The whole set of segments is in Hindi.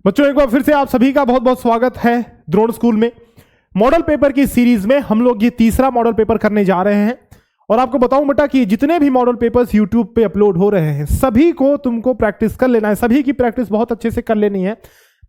बच्चों एक बार फिर से आप सभी का बहुत बहुत स्वागत है द्रोण स्कूल में। मॉडल पेपर की सीरीज में हम लोग ये तीसरा मॉडल पेपर करने जा रहे हैं। और आपको बताऊं बेटा कि जितने भी मॉडल पेपर्स यूट्यूब पे अपलोड हो रहे हैं सभी को तुमको प्रैक्टिस कर लेना है, सभी की प्रैक्टिस बहुत अच्छे से कर लेनी है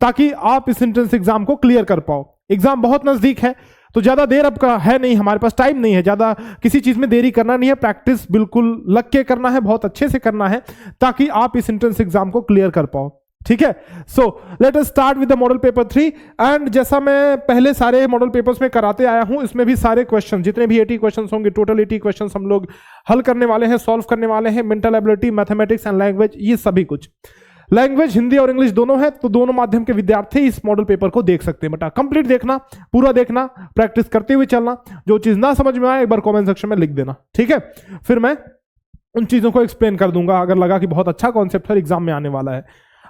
ताकि आप इस एंट्रेंस एग्जाम को क्लियर कर पाओ। एग्जाम बहुत नजदीक है तो ज्यादा देर अब का है नहीं, हमारे पास टाइम नहीं है, ज्यादा किसी चीज में देरी करना नहीं है, प्रैक्टिस बिल्कुल लग के करना है, बहुत अच्छे से करना है ताकि आप इस एंट्रेंस एग्जाम को क्लियर कर पाओ। ठीक है, so let us start with the model paper 3। And जैसा मैं पहले सारे मॉडल पेपर्स में कराते आया हूं, इसमें भी सारे क्वेश्चन जितने भी 80 क्वेश्चंस होंगे, टोटल 80 क्वेश्चंस हम लोग हल करने वाले हैं, सॉल्व करने वाले हैं। Mental ability, mathematics and language, ये सभी कुछ। लैंग्वेज हिंदी और इंग्लिश दोनों है तो दोनों माध्यम के विद्यार्थी इस मॉडल पेपर को देख सकते हैं। बेटा कंप्लीट देखना, पूरा देखना, प्रैक्टिस करते हुए चलना। जो चीज ना समझ में आए एक बार कमेंट सेक्शन में लिख देना, ठीक है? फिर मैं उन चीजों को एक्सप्लेन कर दूंगा अगर लगा कि बहुत अच्छा कॉन्सेप्ट है, एग्जाम में आने वाला है।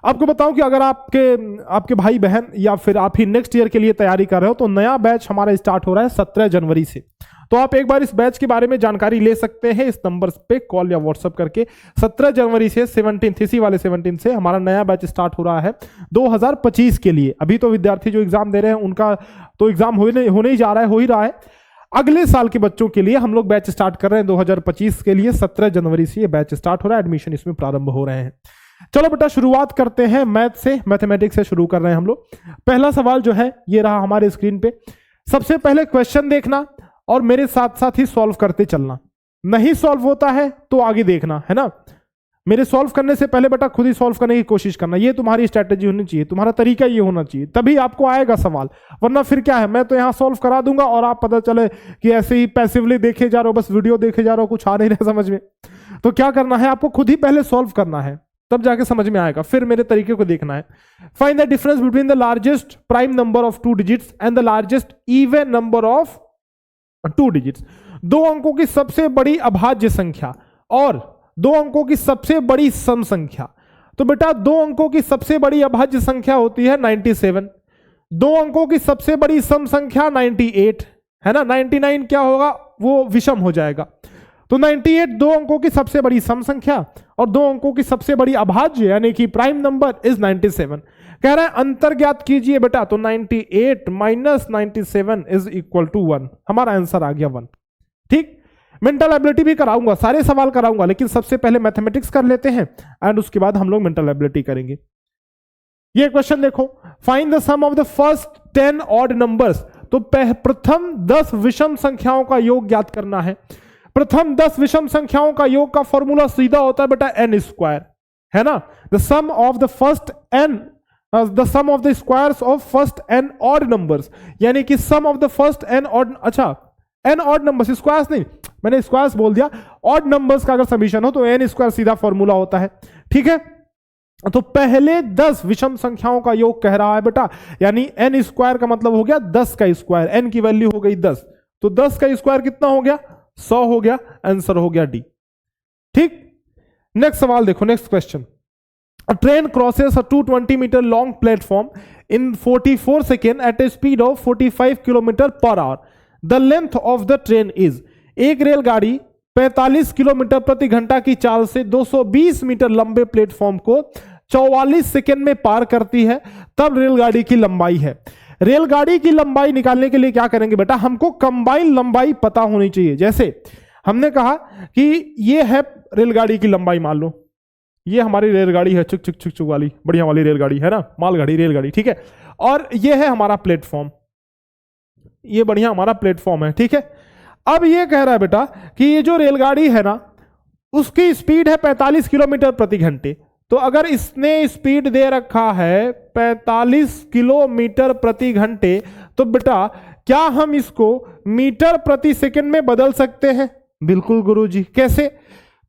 आपको बताऊं कि अगर आपके भाई बहन या फिर आप ही नेक्स्ट ईयर के लिए तैयारी कर रहे हो तो नया बैच हमारा स्टार्ट हो रहा है 17 जनवरी से। तो आप एक बार इस बैच के बारे में जानकारी ले सकते हैं इस नंबर पे कॉल या व्हाट्सएप करके। 17 जनवरी से 17 इसी वाले 17 से हमारा नया बैच स्टार्ट हो रहा है 2025 के लिए। अभी तो विद्यार्थी जो एग्जाम दे रहे हैं उनका तो एग्जाम होने ही जा रहा है, हो ही रहा है। अगले साल के बच्चों के लिए हम लोग बैच स्टार्ट कर रहे हैं 2025 के लिए। 17 जनवरी से ये बैच स्टार्ट हो रहा है, एडमिशन इसमें प्रारंभ हो रहे हैं। चलो बेटा शुरुआत करते हैं मैथ से, मैथमेटिक्स से शुरू कर रहे हैं हम लोग। पहला सवाल जो है ये रहा हमारे स्क्रीन पे। सबसे पहले क्वेश्चन देखना और मेरे साथ साथ ही सॉल्व करते चलना। नहीं सॉल्व होता है तो आगे देखना, है ना? मेरे सॉल्व करने से पहले बेटा खुद ही सॉल्व करने की कोशिश करना, ये तुम्हारी स्ट्रैटेजी होनी चाहिए, तुम्हारा तरीका ये होना चाहिए, तभी आपको आएगा सवाल। वरना फिर क्या है, मैं तो यहां सॉल्व करा दूंगा और आप पता चले कि ऐसे ही पैसिवली देखे जा रहे हो, बस वीडियो देखे जा रहे हो, कुछ आ नहीं रहा समझ में। तो क्या करना है, आपको खुद ही पहले सॉल्व करना है, तब जाके समझ में आएगा। फिर मेरे तरीके को देखना है। Find the difference between the largest prime number of 2 digits and the largest even number of 2 digits. 2 अंकों की सबसे बड़ी अभाज्य संख्या और 2 अंकों की सबसे बड़ी सम संख्या। तो बेटा 2 अंकों की सबसे बड़ी अभाज्य संख्या होती है 97, 2 अंकों की सबसे बड़ी सम संख्या 98 है ना। 99 क्या होगा, वो विषम हो जाएगा। तो 98 2 अंकों की सबसे बड़ी सम संख्या और 2 अंकों की सबसे बड़ी अभाज्य यानी कि प्राइम नंबर इज 97। कह रहा है अंतर ज्ञात कीजिए बेटा, तो 98 माइनस 97 इज इक्वल टू 1। हमारा आंसर आ गया 1। ठीक, मेंटल एबिलिटी भी कराऊंगा, सारे सवाल कराऊंगा, लेकिन सबसे पहले मैथमेटिक्स कर लेते हैं एंड उसके बाद हम लोग मेंटल एबिलिटी करेंगे। ये क्वेश्चन देखो, find the sum of the first 10 odd numbers. तो प्रथम 10 विषम संख्याओं का योग ज्ञात करना है। प्रथम 10 विषम संख्याओं का योग का फॉर्मूला सीधा होता है बेटा n स्क्वायर, है ना। The sum of the first n, the sum of the squares of first n odd numbers, यानी कि sum of the first n odd, अच्छा n ऑड नंबर्स, स्क्वायर्स नहीं, मैंने स्क्वायर्स बोल दिया। ऑड नंबर्स का अगर समीशन हो तो n स्क्वायर सीधा फॉर्मूला होता है, ठीक है। तो पहले 10 विषम संख्याओं का योग कह रहा है बेटा, यानी n स्क्वायर का मतलब हो गया 10 का स्क्वायर, n की वैल्यू हो गई 10, तो 10 का स्क्वायर कितना हो गया, 100 हो गया, आंसर हो गया डी। ठीक, नेक्स्ट सवाल देखो, next question. A train crosses a 220 metre long platform in 44 second at a speed of 45 kilometre per hour. The length of the train is. एक रेलगाड़ी 45 किलोमीटर प्रति घंटा की चाल से 220 मीटर लंबे प्लेटफॉर्म को 44 सेकेंड में पार करती है, तब रेलगाड़ी की लंबाई है। रेलगाड़ी की लंबाई निकालने के लिए क्या करेंगे बेटा, हमको कंबाइन लंबाई पता होनी चाहिए। जैसे हमने कहा कि ये है रेलगाड़ी की लंबाई, मान लो ये हमारी रेलगाड़ी है, चुक चुक चुक चुक वाली बढ़िया वाली रेलगाड़ी है ना, मालगाड़ी रेलगाड़ी, ठीक है। और ये है हमारा प्लेटफॉर्म, ये बढ़िया हमारा प्लेटफॉर्म है, ठीक है। अब ये कह रहा है बेटा कि ये जो रेलगाड़ी है ना उसकी स्पीड है 45 किलोमीटर प्रति घंटे। तो अगर इसने स्पीड दे रखा है 45 किलोमीटर प्रति घंटे, तो बेटा क्या हम इसको मीटर प्रति सेकंड में बदल सकते हैं? बिल्कुल गुरुजी, कैसे?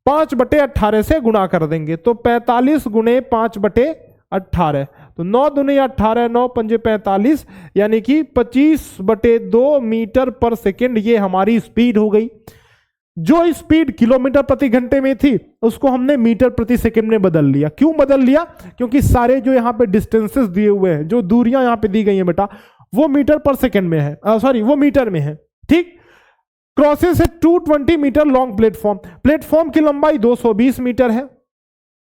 5/18 से गुणा कर देंगे, तो 45 गुणे 5/18, तो 9 दूनी 18, 9 पंजे 45, यानी कि 25/2 मीटर पर सेकंड ये हमारी स्पीड हो गई। जो स्पीड किलोमीटर प्रति घंटे में थी उसको हमने मीटर प्रति सेकंड में बदल लिया। क्यों बदल लिया? क्योंकि सारे जो यहाँ पे डिस्टेंसेस दिए हुए हैं, जो दूरियां यहाँ पे दी गई हैं बेटा, वो मीटर पर सेकंड में है, सॉरी वो मीटर में है, ठीक। क्रॉसेस है 220 मीटर लॉन्ग प्लेटफॉर्म, प्लेटफॉर्म की लंबाई 220 मीटर है।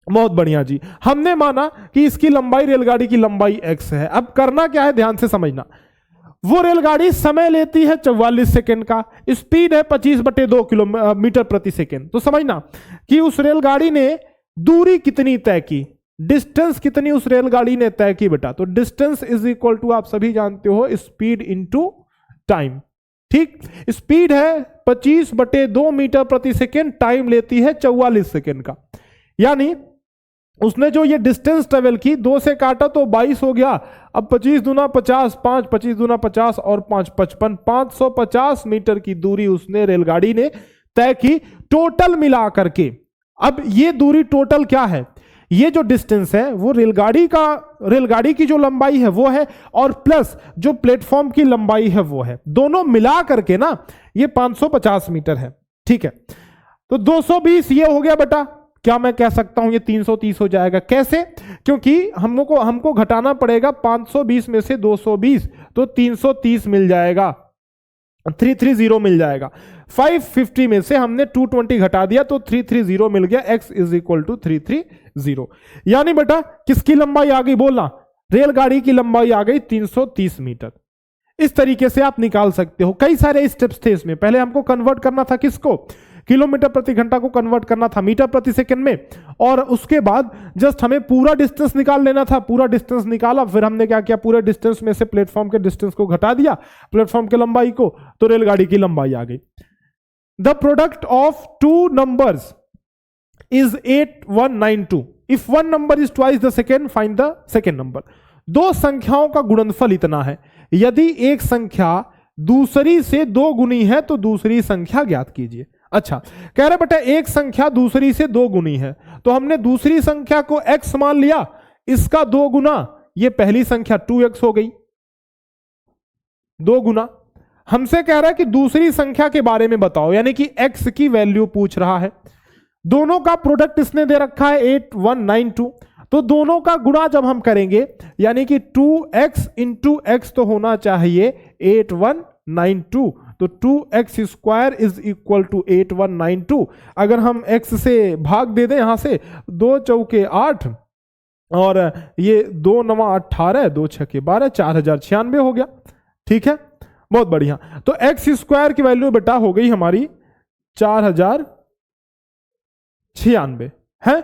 बहुत बढ़िया जी, हमने माना कि इसकी लंबाई, रेलगाड़ी की लंबाई x है। अब करना क्या है, ध्यान से समझना। वो रेलगाड़ी समय लेती है 44 सेकंड का, स्पीड है 25/2 किलोमीटर प्रति सेकंड। तो समझना कि उस रेलगाड़ी ने दूरी कितनी तय की, डिस्टेंस कितनी उस रेलगाड़ी ने तय की बेटा। तो डिस्टेंस इज इक्वल टू, आप सभी जानते हो, स्पीड इनटू टाइम। ठीक, स्पीड है 25/2 मीटर प्रति सेकंड, टाइम लेती है 44 सेकंड का। यानी उसने जो ये डिस्टेंस ट्रेवल की, 2 से काटा तो 22 हो गया। अब 25 दूना 50, 5 25 दूना 50 और 5 55, 550 मीटर की दूरी उसने, रेलगाड़ी ने तय की टोटल मिला करके। अब ये दूरी टोटल क्या है, ये जो डिस्टेंस है वो रेलगाड़ी की जो लंबाई है वो है, और प्लस जो प्लेटफॉर्म की लंबाई है वो है, दोनों मिला करके ना ये 550 मीटर है। ठीक है, तो 220 ये हो गया बेटा। क्या मैं कह सकता हूं ये 330 हो जाएगा? कैसे? क्योंकि हमको घटाना पड़ेगा 520 में से 220, तो 330 मिल जाएगा, 330 मिल जाएगा। 550 में से हमने 220 घटा दिया तो 330 मिल गया। x is equal to 330। यानी बेटा किसकी लंबाई आ गई, बोलना, रेलगाड़ी की लंबाई आ गई 330 मीटर। इस तरीके से आप निकाल सकते हो। कई सारे स्टेप्स थे इसमें। पहले हमको कन्वर्ट करना था किसको, किलोमीटर प्रति घंटा को कन्वर्ट करना था मीटर प्रति सेकंड में, और उसके बाद जस्ट हमें पूरा डिस्टेंस निकाल लेना था। पूरा डिस्टेंस निकाला, फिर हमने क्या किया, पूरे डिस्टेंस में से प्लेटफॉर्म के डिस्टेंस को घटा दिया, प्लेटफॉर्म की लंबाई को, तो रेलगाड़ी की लंबाई आ गई। The product of two numbers is 8192। If one number is twice the second, find the second number. दो संख्याओं का गुणनफल इतना है, यदि एक संख्या दूसरी से 2 गुनी है तो दूसरी संख्या ज्ञात कीजिए। अच्छा, कह रहे बेटा एक संख्या दूसरी से 2 गुनी है, तो हमने दूसरी संख्या को x मान लिया, इसका 2 गुना, ये पहली संख्या 2x हो गई, 2 गुना। हमसे कह रहा है कि दूसरी संख्या के बारे में बताओ, यानी कि x की वैल्यू पूछ रहा है। दोनों का प्रोडक्ट इसने दे रखा है 8192, तो दोनों का गुणा जब हम करेंगे, यानी कि 2x इंटू x तो होना चाहिए 8192, तो 2x square is equal to 8192। अगर हम x से भाग दे दें यहां से, 2 चौके 8 और ये 2 9 18, 2 6 12, 4096 हो गया। ठीक है, बहुत बढ़िया। तो x स्क्वायर की वैल्यू बेटा हो गई हमारी 4096 है।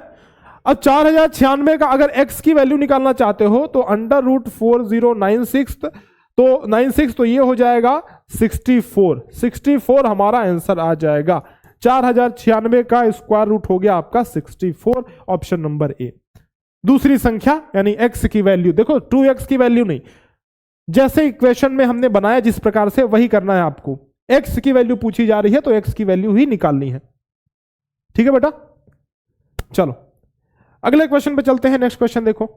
अब 4096 का अगर x की वैल्यू निकालना चाहते हो तो √4096, तो 96 तो ये हो जाएगा 64 हमारा आंसर आ जाएगा। 4096 का स्क्वायर रूट हो गया आपका 64, ऑप्शन नंबर ए। दूसरी संख्या यानी x की वैल्यू देखो, 2x की वैल्यू नहीं, जैसे इक्वेशन में हमने बनाया जिस प्रकार से वही करना है आपको। x की वैल्यू पूछी जा रही है तो x की वैल्यू ही निकालनी है। ठीक है बेटा, चलो अगले क्वेश्चन पे चलते हैं। नेक्स्ट क्वेश्चन देखो,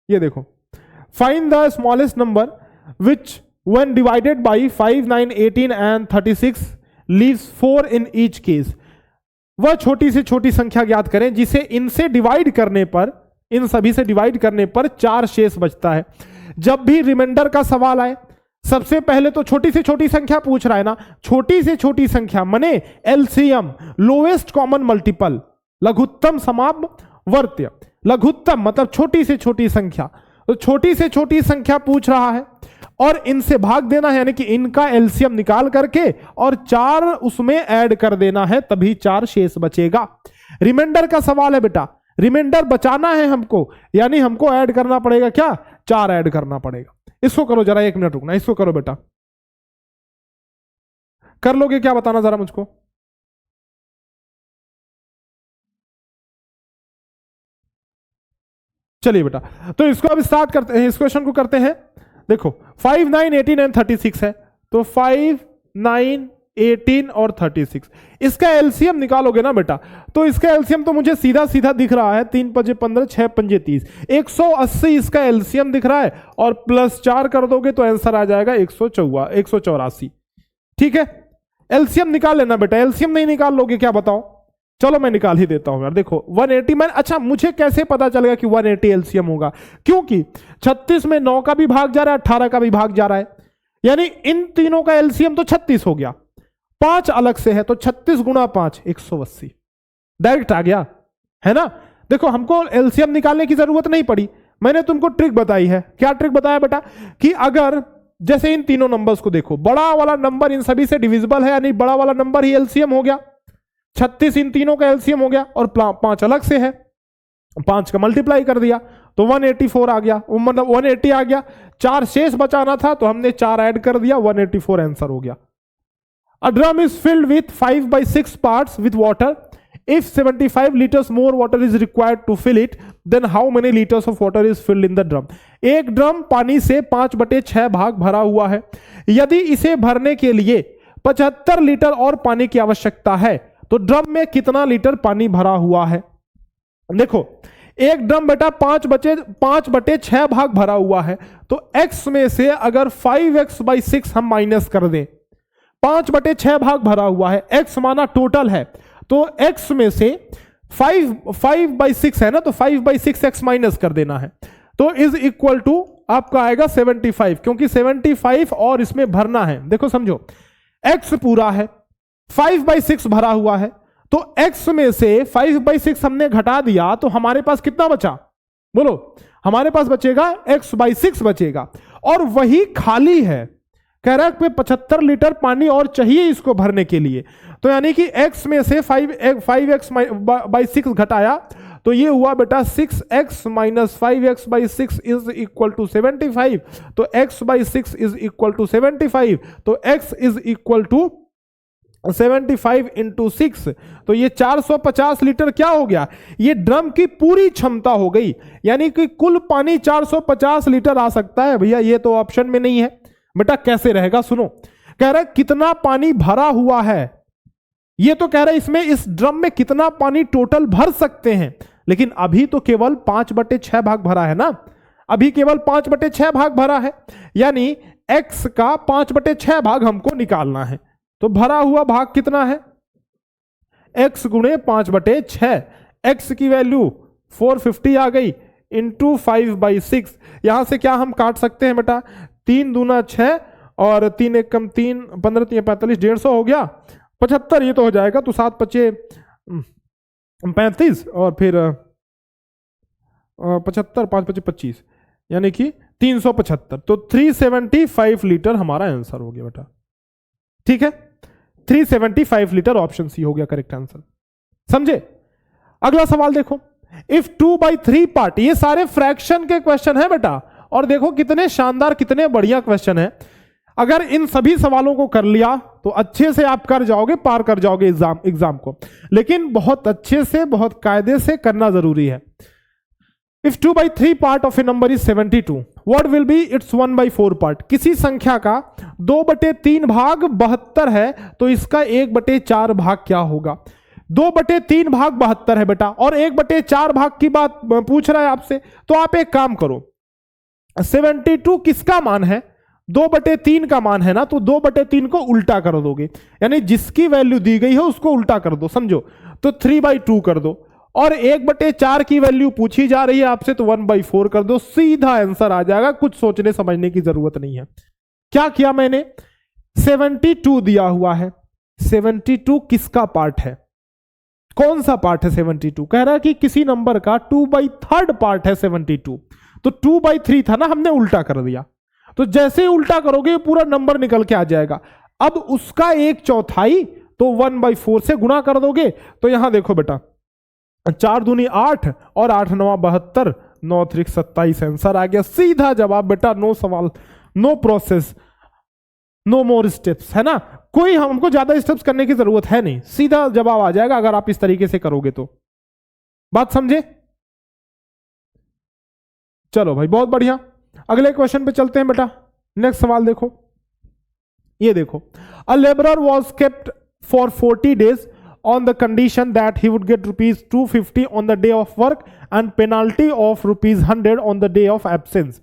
ये देखो, find the smallest number which when divided by 5 9 18 and 36 leaves 4 in each case. वह छोटी से छोटी संख्या ज्ञात करें जिसे इनसे डिवाइड करने पर, इन सभी से डिवाइड करने पर 4 शेष बचता है। जब भी रिमाइंडर का सवाल आए, सबसे पहले तो छोटी से छोटी संख्या पूछ रहा है ना, छोटी से छोटी संख्या मने एलसीएम, लोएस्ट कॉमन मल्टीपल, लघुत्तम समावर्त्य। लघुत्तम मतलब छोटी से छोटी संख्या, तो छोटी से छोटी संख्या पूछ रहा है और इनसे भाग देना है, यानी कि इनका एलसीएम निकाल करके और 4 उसमें ऐड कर देना है, तभी 4 शेष बचेगा। रिमाइंडर का सवाल है बेटा, रिमाइंडर बचाना है हमको, यानी हमको ऐड करना पड़ेगा क्या, 4 ऐड करना पड़ेगा। इसको करो जरा, 1 मिनट रुकना, इसको करो बेटा, कर लोगे क्या, बताना जरा मुझको। चलिए बेटा, तो इसको अब स्टार्ट करते हैं, इस क्वेश्चन को करते हैं। देखो 5 9 18 एंड 36 है, तो 5 9 18 और 36, इसका एलसीएम निकालोगे ना बेटा, तो इसका एलसीएम तो मुझे सीधा सीधा दिख रहा है, 3 पंजे 15, 6 पंजे 30, 180 इसका एलसीएम दिख रहा है, और प्लस 4 कर दोगे तो आंसर आ जाएगा 184। ठीक है, एलसीएम निकाल लेना बेटा। एलसीएम नहीं निकाल लोगे क्या, बताओ। चलो मैं निकाल ही देता हूं यार। देखो 180 में, अच्छा मुझे कैसे पता चलेगा कि 180 एलसीएम होगा, क्योंकि 36 में 9 का भी भाग जा रहा है, 18 का भी भाग जा रहा है, यानी इन तीनों का एलसीएम तो 36 हो गया। 5 अलग से है, तो 36 गुणा 5 180, डायरेक्ट आ गया। है ना। देखो हमको एलसीएम निकालने की जरूरत नहीं पड़ी, मैंने तुमको ट्रिक बताई है। क्या ट्रिक बताया बेटा कि अगर जैसे इन तीनों नंबर्स को देखो, बड़ा वाला नंबर इन सभी से डिविजिबल है, यानी बड़ा वाला नंबर ही एलसीएम हो गया। 36 इन तीनों का एलसीएम हो गया और 5 अलग से है, 5 का मल्टीप्लाई कर दिया तो 184 आ गया, मतलब 180 आ गया। 4 शेष बचाना था तो हमने 4 ऐड कर दिया, 184 आंसर हो गया। A drum is filled with 5/6 parts with water. If 75 liters more water is required to fill it, then how many liters of water is filled in the drum? एक ड्रम पानी से 5/6 भाग भरा हुआ है। यदि इसे भरने के लिए 75 लीटर और पानी की आवश्यकता है तो ड्रम में कितना लीटर पानी भरा हुआ है? देखो एक ड्रम बेटा 5/6 भाग भरा हुआ है, तो x में से अगर 5x/6 हम माइनस कर दें, 5/6 भाग भरा हुआ है, x माना टोटल है, तो x में से 5/6 है ना, तो 5/6 x माइनस कर देना है, तो इज इक्वल टू आपका आएगा 75, क्योंकि 75 और इसमें भरना है। देखो समझो, x पूरा है, 5/6 भरा हुआ है, तो x में से 5/6 हमने घटा दिया तो हमारे पास कितना बचा? बोलो, हमारे पास बचेगा x/6 बचेगा, और वही खाली है। कह रहा है 75 लीटर पानी और चाहिए इसको भरने के लिए, तो यानी कि x में से 5x/6 घटाया तो ये हुआ बेटा 6x - 5x/6 is equal to 75, तो x/6 इज इक्वल टू 75, तो x इज इक्वल टू 75 × 6, तो ये 450 लीटर क्या हो गया? ये ड्रम की पूरी क्षमता हो गई, यानी कि कुल पानी 450 लीटर आ सकता है। भैया ये तो ऑप्शन में नहीं है बेटा, कैसे रहेगा? सुनो, कह रहा है कितना पानी भरा हुआ है, ये तो कह रहा है इसमें इस ड्रम में कितना पानी टोटल भर सकते हैं, लेकिन अभी तो केवल 5/6 भाग भरा है ना, अभी केवल 5/6 भाग भरा है, यानी x का 5/6 भाग हमको निकालना है। तो भरा हुआ भाग कितना है? x × 5/6, x की वैल्यू 450 आ गई, इंटू 5/6। यहां से क्या हम काट सकते हैं बेटा? 3 दूना 6 और 3 1 कम 3, 15 3 45, 150 हो गया, 75 ये तो हो जाएगा, तो 7 5 35 और फिर 75, 5 5 25, यानी कि 375, तो 375 लीटर हमारा आंसर हो गया बेटा। ठीक है, 375 लीटर, ऑप्शन सी हो गया करेक्ट आंसर। समझे? अगला सवाल देखो, इफ 2/3 पार्ट, ये सारे फ्रैक्शन के क्वेश्चन है बेटा, और देखो कितने शानदार कितने बढ़िया क्वेश्चन है। अगर इन सभी सवालों को कर लिया तो अच्छे से आप कर जाओगे, पार कर जाओगे एग्जाम को, लेकिन बहुत अच्छे से बहुत कायदे से करना जरूरी है। If 2/3 part of A number is 72, what will B it's 1/4 part? किसी संख्या का 2/3 भाग 72 है, तो इसका 1/4 भाग क्या होगा? 2/3 भाग 72 है बेटा, और 1/4 भाग की बात पूछ रहा है आपसे, तो आप एक काम करो, 72 किसका मान है? 2/3 का मान है ना, तो 2/3 को उल्टा कर दोगे, यानी जिसकी वैल्यू दी गई है उसको उल्टा कर दो, समझो, तो 3/2 कर दो, और 1/4 की वैल्यू पूछी जा रही है आपसे, तो 1/4 कर दो, सीधा आंसर आ जाएगा, कुछ सोचने समझने की जरूरत नहीं है। क्या किया मैंने? 72 दिया हुआ है, 72 किसका पार्ट है? कौन सा पार्ट है 72? कह रहा है कि किसी नंबर का 2/3 पार्ट है 72, तो 2/3 था ना, हमने उल्टा कर दिया, तो जैसे ही उल्टा करोगे पूरा नंबर निकल के आ जाएगा। अब उसका 1/4 तो 1/4 से गुणा कर दोगे, तो यहां देखो बेटा, 4 दूनी 8 और 8 9 72, 9 3 27 आंसर आ गया, सीधा जवाब बेटा, नो सवाल, no process, no more steps, है ना, कोई हमको ज्यादा स्टेप्स करने की जरूरत है नहीं, सीधा जवाब आ जाएगा अगर आप इस तरीके से करोगे तो। बात समझे? चलो भाई, बहुत बढ़िया, अगले क्वेश्चन पे चलते हैं बेटा। नेक्स्ट सवाल देखो, ये देखो, a labourer was kept for 40 days on the condition that he would get ₹250 on the day of work and penalty of ₹100 on the day of absence.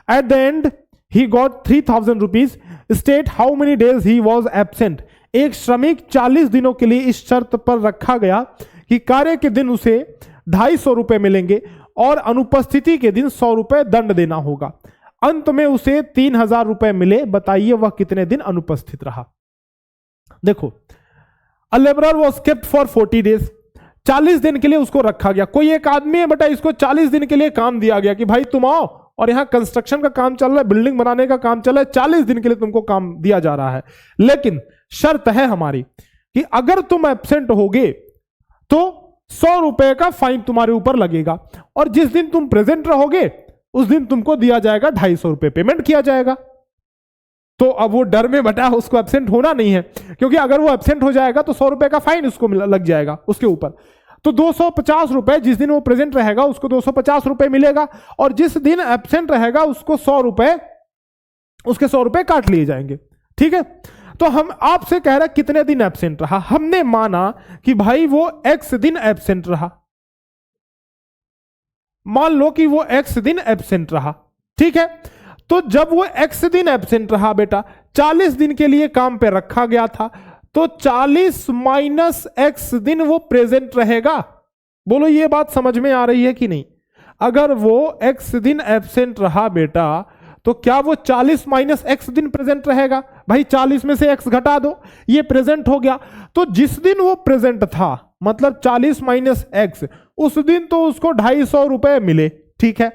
At the end, he got ₹3000. State how many days he was absent. एक श्रमिक 40 दिनों के लिए इस शर्त पर रखा गया कि कार्य के दिन उसे ₹250 मिलेंगे और अनुपस्थिति के दिन ₹100 दंड देना होगा। अंत में उसे ₹3000 मिले, बताइए वह कितने दिन अनुपस्थित रहा। देखो, A laborer was kept for 40 days. 40 दिन के लिए उसको रखा गया। कोई एक आदमी है बेटा, इसको 40 दिन के लिए काम दिया गया कि भाई तुम आओ और यहां कंस्ट्रक्शन का काम चल रहा है, बिल्डिंग बनाने का काम चल रहा है, 40 दिन के लिए तुमको काम दिया जा रहा है। लेकिन शर्त है हमारी कि अगर तुम एब्सेंट होगे तो 100 रुपए का फाइन तुम्हारे ऊपर लगेगा, और जिस दिन तुम प्रेजेंट रहोगे उस दिन तुमको दिया जाएगा 250 रुपए पेमेंट किया जाएगा। तो अब वो डर में बटा उसको एब्सेंट होना नहीं है, क्योंकि अगर वो एब्सेंट हो जाएगा तो 100 रुपए का फाइन उसको लग जाएगा उसके ऊपर। तो 250 रुपए, जिस दिन वो प्रेजेंट रहेगा उसको 250 रुपए मिलेगा, और जिस दिन एब्सेंट रहेगा उसको 100 रुपए, उसके 100 रुपए काट लिए जाएंगे। ठीक है, तो हम आपसे कह रहे हैं कितने दिन एब्सेंट रहा। हमने माना कि भाई वो x दिन एब्सेंट रहा, मान लो कि वो x दिन एब्सेंट रहा। ठीक है, तो जब वो x दिन एब्सेंट रहा बेटा, 40 दिन के लिए काम पे रखा गया था, तो 40 माइनस x दिन वो प्रेजेंट रहेगा। बोलो ये बात समझ में आ रही है कि नहीं? अगर वो x दिन एब्सेंट रहा बेटा, तो क्या वो 40 माइनस x दिन प्रेजेंट रहेगा? भाई 40 में से x घटा दो, ये प्रेजेंट हो गया। तो जिस दिन वो प्रेजेंट था, मतलब 40 माइनस x, उस दिन तो उसको 250 रुपए मिले। ठीक है,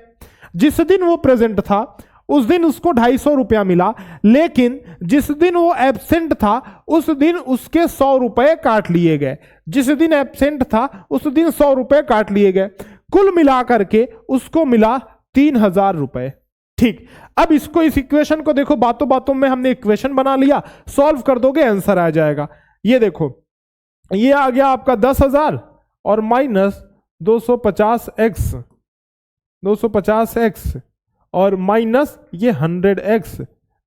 जिस दिन वो प्रेजेंट था उस दिन उसको 250 रुपया मिला, लेकिन जिस दिन वो एब्सेंट था उस दिन उसके 100 रुपए काट लिए गए। जिस दिन एब्सेंट था उस दिन 100 रुपए काट लिए गए, कुल मिलाकर के उसको मिला 3000 रुपए। ठीक, अब इसको, इस इक्वेशन को देखो, बातों बातों में हमने इक्वेशन बना लिया, सॉल्व कर दोगे आंसर आ जाएगा। ये देखो, ये आ गया आपका 10,000 और माइनस 250x, 250x और माइनस ये 100x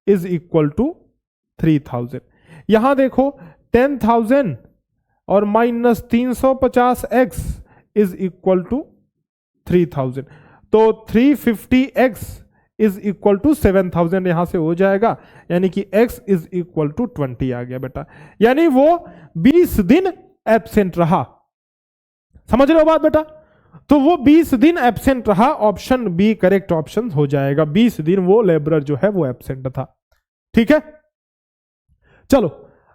इज इक्वल टू 3000। यहां देखो 10,000 और minus 350x is equal to 3000, तो 350x इज इक्वल टू 7000 यहां से हो जाएगा, यानी कि x इज इक्वल टू 20 आ गया बेटा। यानी वो 20 दिन एब्सेंट रहा। समझ रहे हो बात बेटा? तो वो 20 दिन एब्सेंट रहा, ऑप्शन बी करेक्ट ऑप्शन हो जाएगा। 20 दिन वो लेबरर जो है वो एब्सेंट था। ठीक है, चलो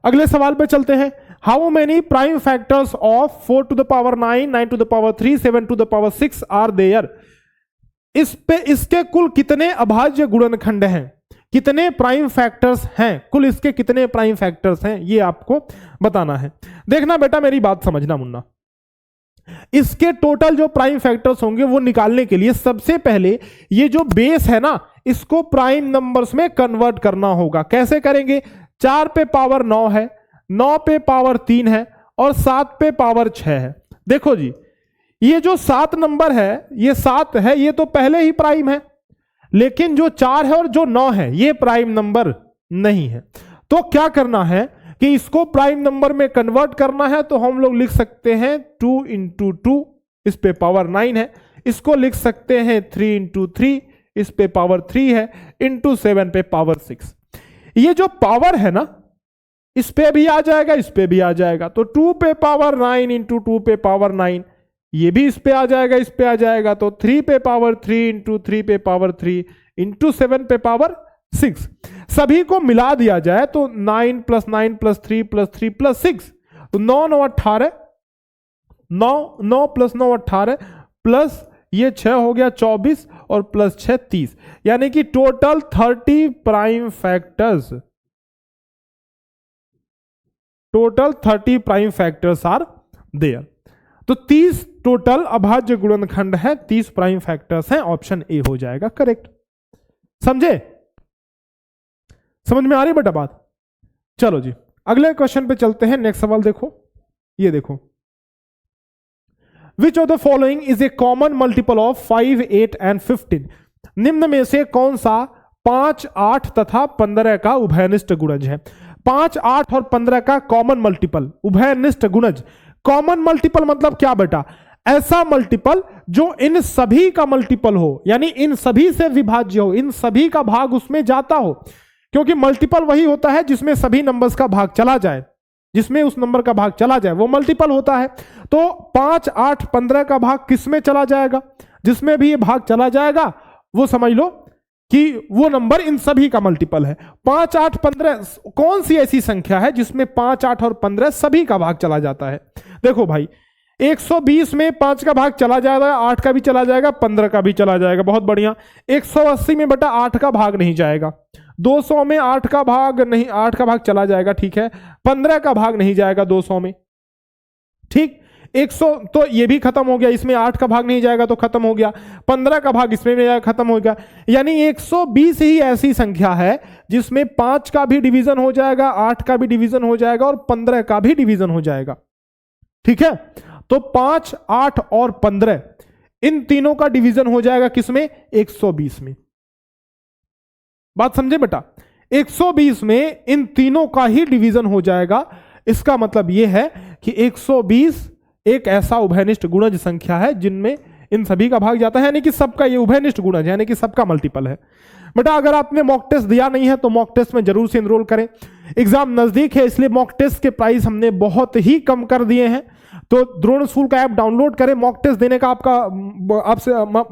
अगले सवाल पे चलते हैं। How many prime factors of 4 to the power 9, 9 to the power 3, 7 to the power 6 are there? इस पे इसके कुल कितने अभाज्य गुणनखंड हैं, कितने प्राइम फैक्टर्स हैं, कुल इसके कितने प्राइम फैक्टर्स हैं, ये आपको बताना है। देखना बेटा, मेरी बात समझना मुन्ना, इसके टोटल जो प्राइम फैक्टर्स होंगे वो निकालने के लिए सबसे पहले ये जो बेस है ना, इसको प्राइम नंबर्स में कन्वर्ट करना होगा। कैसे करेंगे? 4 पे पावर 9 है, 9 पे पावर 3 है और 7 पे पावर 6 है। देखो जी, ये जो 7 नंबर है, ये 7 है, ये तो पहले ही प्राइम है, लेकिन जो 4 है और जो 9 है ये प्राइम नंबर नहीं है। तो क्या करना है कि इसको प्राइम नंबर में कन्वर्ट करना है, तो हम लोग लिख सकते हैं 2 इंटू 2, इस पे पावर 9 है, इसको लिख सकते हैं 3 इंटू 3, इस पे पावर 3 है, इंटू 7 पे पावर 6। ये जो पावर है ना, इस पे भी आ जाएगा, इस पे भी आ जाएगा, तो 2 पे पावर 9 इंटू 2 पे पावर 9, ये भी इस पे आ जाएगा, इस पे आ जाएगा, तो 3 पे पावर 3 इंटू 3 पे पावर 3 इंटू 7 पे पावर 6। सभी को मिला दिया जाए तो 9 प्लस 9 प्लस 3 प्लस 3 प्लस 6, तो 9 9 18, 9 प्लस 9 18 प्लस ये 6 हो गया 24 और प्लस 6 30, यानी कि total 30 prime factors, total 30 prime factors are there. तो 30 टोटल अभाज्य गुणनखंड है, 30 प्राइम फैक्टर्स हैं, ऑप्शन ए हो जाएगा करेक्ट। समझे? समझ में आ रही बेटा बात? चलो जी अगले क्वेश्चन पे चलते हैं। नेक्स्ट सवाल देखो, ये देखो, which of the following is a common multiple of 5, 8 and 15? निम्न में से कौन सा 5, 8 तथा 15 का उभयनिष्ठ गुणज है? 5, 8 और 15 का कॉमन मल्टीपल, उभयनिष्ठ गुणज। कॉमन मल्टीपल मतलब क्या बेटा? ऐसा मल्टीपल जो इन सभी का मल्टीपल हो, यानी इन सभी से विभाज्य हो, इन सभी का भाग उसमें जाता हो, क्योंकि मल्टीपल वही होता है जिसमें सभी नंबर्स का भाग चला जाए, जिसमें उस नंबर का भाग चला जाए वो मल्टीपल होता है। तो 5, 8, 15 का भाग किस में चला जाएगा? जिसमें भी ये भाग चला जाएगा वो समझ लो कि वो नंबर इन सभी का मल्टीपल है। 5, 8, 15 कौन सी ऐसी संख्या है जिसमें 5, 8 और 15 सभी का भाग चला जाता है? देखो भाई, 120 में 5 का भाग चला जाएगा, 8 का भी चला जाएगा, 15 का भी चला जाएगा, बहुत बढ़िया। 180 में बेटा 8 का भाग नहीं जाएगा, 200 में 8 का भाग नहीं, 8 का भाग चला जाएगा, ठीक है। 15 का भाग नहीं जाएगा 200 में, ठीक। 100 तो ये भी खत्म हो गया, इसमें 8 का भाग नहीं जाएगा तो खत्म हो गया। 15 का भाग इसमें भी खत्म हो गया। यानी 120 ही ऐसी संख्या है जिसमें 5 का भी डिवीजन हो जाएगा, 8 का भी डिवीजन हो जाएगा और 15 का भी डिवीजन हो जाएगा, ठीक है। तो 5, 8 और 15 इन तीनों का डिवीजन हो जाएगा किसमें? 120 में। बात समझे बेटा? 120 में इन तीनों का ही डिवीजन हो जाएगा। इसका मतलब यह है कि 120 एक ऐसा उभयनिष्ठ गुणज संख्या है जिनमें इन सभी का भाग जाता है, यानी कि सबका ये उभयनिष्ठ गुणज है, यानी कि सबका मल्टीपल है। बेटा अगर आपने मॉक टेस्ट दिया नहीं है तो मॉक टेस्ट में जरूर से एनरोल करें। एग्जाम नजदीक है इसलिए मॉक टेस्ट के प्राइस हमने बहुत ही कम कर दिए हैं। तो द्रोण स्कूल का ऐप डाउनलोड करें। मॉक टेस्ट देने का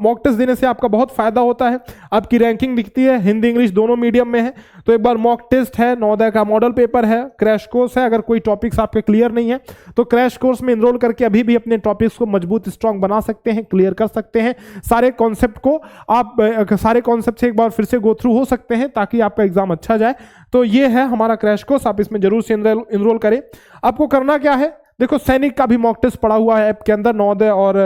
मॉक टेस्ट देने से आपका बहुत फायदा होता है। आपकी रैंकिंग दिखती है, हिंदी इंग्लिश दोनों मीडियम में है। तो एक बार मॉक टेस्ट है, नवोदय का मॉडल पेपर है, क्रैश कोर्स है। अगर कोई टॉपिक्स आपके क्लियर नहीं है तो क्रैश कोर्स में एनरोल करके अभी भी अपने टॉपिक्स को मजबूत स्ट्रांग बना सकते हैं, क्लियर कर सकते हैं। सारे कॉन्सेप्ट को आप सारे कॉन्सेप्ट से एक बार फिर से गो थ्रू हो सकते हैं ताकि आपका एग्जाम अच्छा जाए। तो ये है हमारा क्रैश कोर्स, आप इसमें जरूर से एनरोल करें। आपको करना क्या है, देखो सैनिक का भी मॉक टेस्ट पड़ा हुआ है ऐप के अंदर, नवोदय और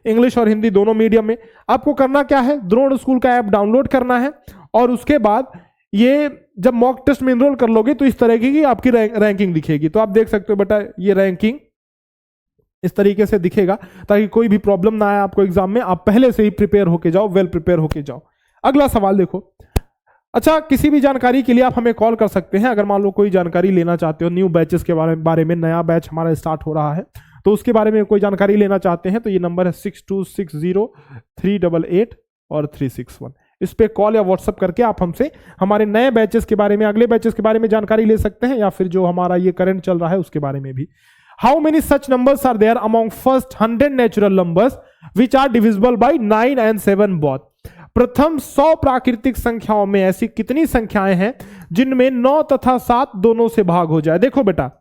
इंग्लिश और हिंदी दोनों मीडियम में। आपको करना क्या है, द्रोण स्कूल का ऐप डाउनलोड करना है और उसके बाद ये जब मॉक टेस्ट में एनरोल कर लोगे तो इस तरह की आपकी रैंकिंग दिखेगी। तो आप देख सकते हो बेटा ये रैंकिंग इस तरीके से दिखेगा ताकि कोई भी प्रॉब्लम ना आए आपको एग्जाम में। आप पहले से ही प्रिपेयर होके जाओ, वेल प्रिपेयर होके जाओ। अगला सवाल देखो। अच्छा, किसी भी जानकारी के लिए आप हमें कॉल कर सकते हैं। अगर मान लो कोई जानकारी लेना चाहते हो न्यू बैचेस के बारे में, नया बैच हमारा स्टार्ट हो रहा है तो उसके बारे में कोई जानकारी लेना चाहते हैं तो ये नंबर है 6260-388 और 361। इस पे कॉल या व्हाट्सएप करके आप हमसे हमारे नए बैचेस के बारे में, अगले बैचेस के बारे में जानकारी ले सकते हैं या फिर जो हमारा ये करंट चल रहा है उसके बारे में भी। How many such numbers are there among first 100 natural numbers which are divisible by 9 and 7 both? प्रथम 100 प्राकृतिक संख्याओं में ऐसी कितनी संख्याएं हैं जिनमें 9 तथा 7 दोनों से भाग हो जाए? देखो बेटा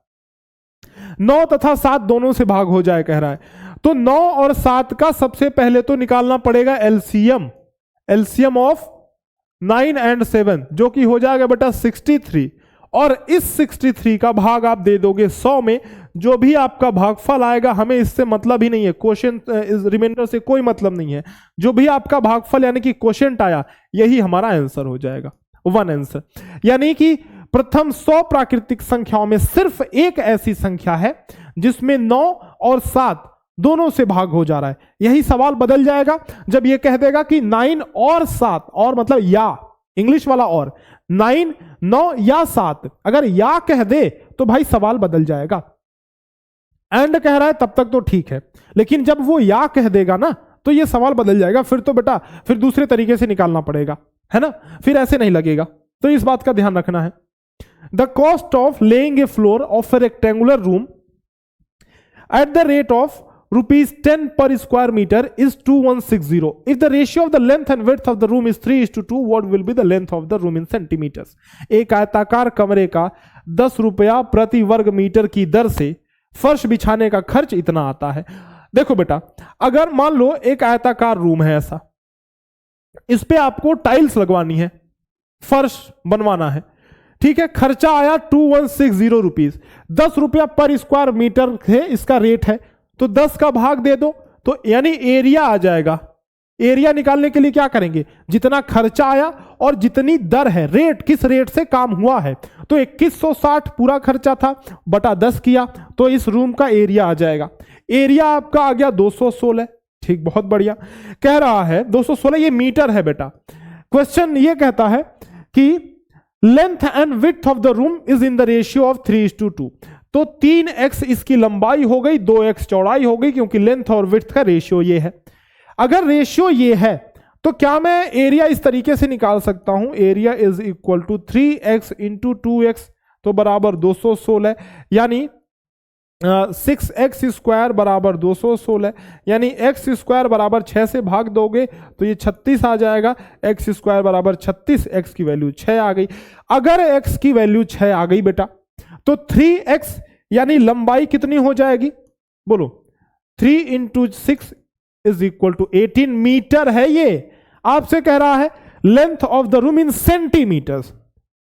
9 तथा 7 दोनों से भाग हो जाए कह रहा है, तो 9 और 7 का सबसे पहले तो निकालना पड़ेगा एलसीएम ऑफ 9 and 7 जो कि हो जाएगा बेटा 63। और इस 63 का भाग आप दे दोगे 100 में, जो भी आपका भागफल आएगा हमें इससे मतलब ही नहीं है, क्वोशिएंट रिमाइंडर से कोई मतलब नहीं है। जो भी आपका भागफल यानी कि क्वोशिएंट आया यही हमारा आंसर हो जाएगा, वन आंसर। यानी कि प्रथम 100 प्राकृतिक संख्याओं में सिर्फ एक ऐसी संख्या है जिसमें 9 और 7 दोनों से भाग हो जा रहा है। यही सवाल बदल जाएगा जब ये कह देगा कि 9 और 7, और मतलब या, इंग्लिश वाला और 9, 9 या 7। अगर या कह दे तो भाई सवाल बदल जाएगा। एंड कह रहा है तब तक तो ठीक है, लेकिन जब वो या कह देगा ना तो ये सवाल बदल जाएगा। फिर तो बेटा फिर दूसरे तरीके से निकालना पड़ेगा, है ना, फिर ऐसे नहीं लगेगा। तो इस बात का ध्यान रखना है। The cost of laying A floor of A rectangular room at the rate of ₹10 per square meter is 2160. If the ratio of the length and width of the room is 3:2, what will be the length of the room in centimeters? एक आयताकार कमरे का 10 रुपया प्रति वर्ग मीटर की दर से फर्श बिछाने का खर्च इतना आता है। देखो बेटा अगर मान लो एक आयताकार रूम है ऐसा, इस पे आपको टाइल्स लगवानी है, फर्श बनवाना है, ठीक है। खर्चा आया 2160 रुपीज, 10 रुपया पर स्क्वायर मीटर है इसका रेट है, तो 10 का भाग दे दो तो यानी एरिया आ जाएगा। एरिया निकालने के लिए क्या करेंगे, जितना खर्चा आया और जितनी दर है, रेट किस रेट से काम हुआ है, तो 2160 पूरा खर्चा था बटा 10 किया तो इस रूम का एरिया आ जाएगा। एरिया आपका आ गया 216, ठीक, बहुत बढ़िया। कह रहा है 216 ये मीटर है बेटा। क्वेश्चन ये कहता है कि length and width of the room is in the ratio of 3:2, तो 3x इसकी लंबाई हो गई, 2x चौड़ाई हो गई, क्योंकि लेंथ और विड्थ का रेशियो ये है। अगर रेशियो ये है तो क्या मैं एरिया इस तरीके से निकाल सकता हूं, area is equal to 3x into 2x तो बराबर 216, यानी 6x स्क्वायर बराबर 216, यानी x स्क्वायर बराबर 6 से भाग दोगे तो ये 36 आ जाएगा। x स्क्वायर बराबर 36, x की वैल्यू 6 आ गई। अगर x की वैल्यू 6 आ गई बेटा तो 3x यानी लंबाई कितनी हो जाएगी, बोलो 3 into 6 is equal to 18 metre है। ये आपसे कह रहा है length of the room in centimetres.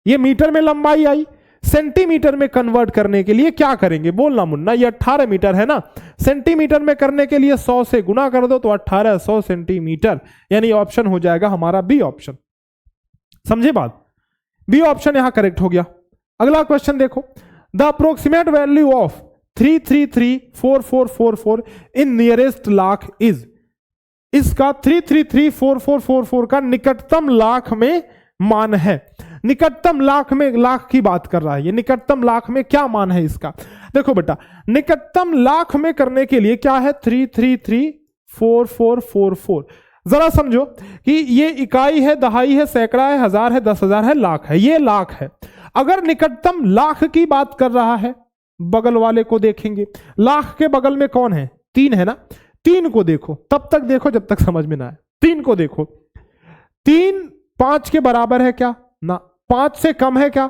ये मीटर में लंबाई आई, सेंटीमीटर में कन्वर्ट करने के लिए क्या करेंगे बोलना मुन्ना। ये 18 मीटर है ना, सेंटीमीटर में करने के लिए 100 से गुना कर दो तो 1800 सेंटीमीटर, यानी ऑप्शन हो जाएगा हमारा बी ऑप्शन। समझे बात, बी ऑप्शन यहां करेक्ट हो गया। अगला क्वेश्चन देखो, the approximate value of 3334444 in nearest lakh is. इसका 3334444 का निकटतम लाख में मान है। निकटतम लाख में, लाख की बात कर रहा है ये, निकटतम लाख में क्या मान है इसका। देखो बेटा, निकटतम लाख में करने के लिए क्या है 3334444। जरा समझो कि ये इकाई है, दहाई है, सैकड़ा है, हजार है, 10,000 है, लाख है। ये लाख है। अगर निकटतम लाख की बात कर रहा है, बगल वाले को देखेंगे, लाख के बगल में कौन है 3 है ना, 3 को देखो, तब तक देखो जब तक समझ में ना आए। 3 को देखो, 3 5 के बराबर है क्या ना, 5 से कम है क्या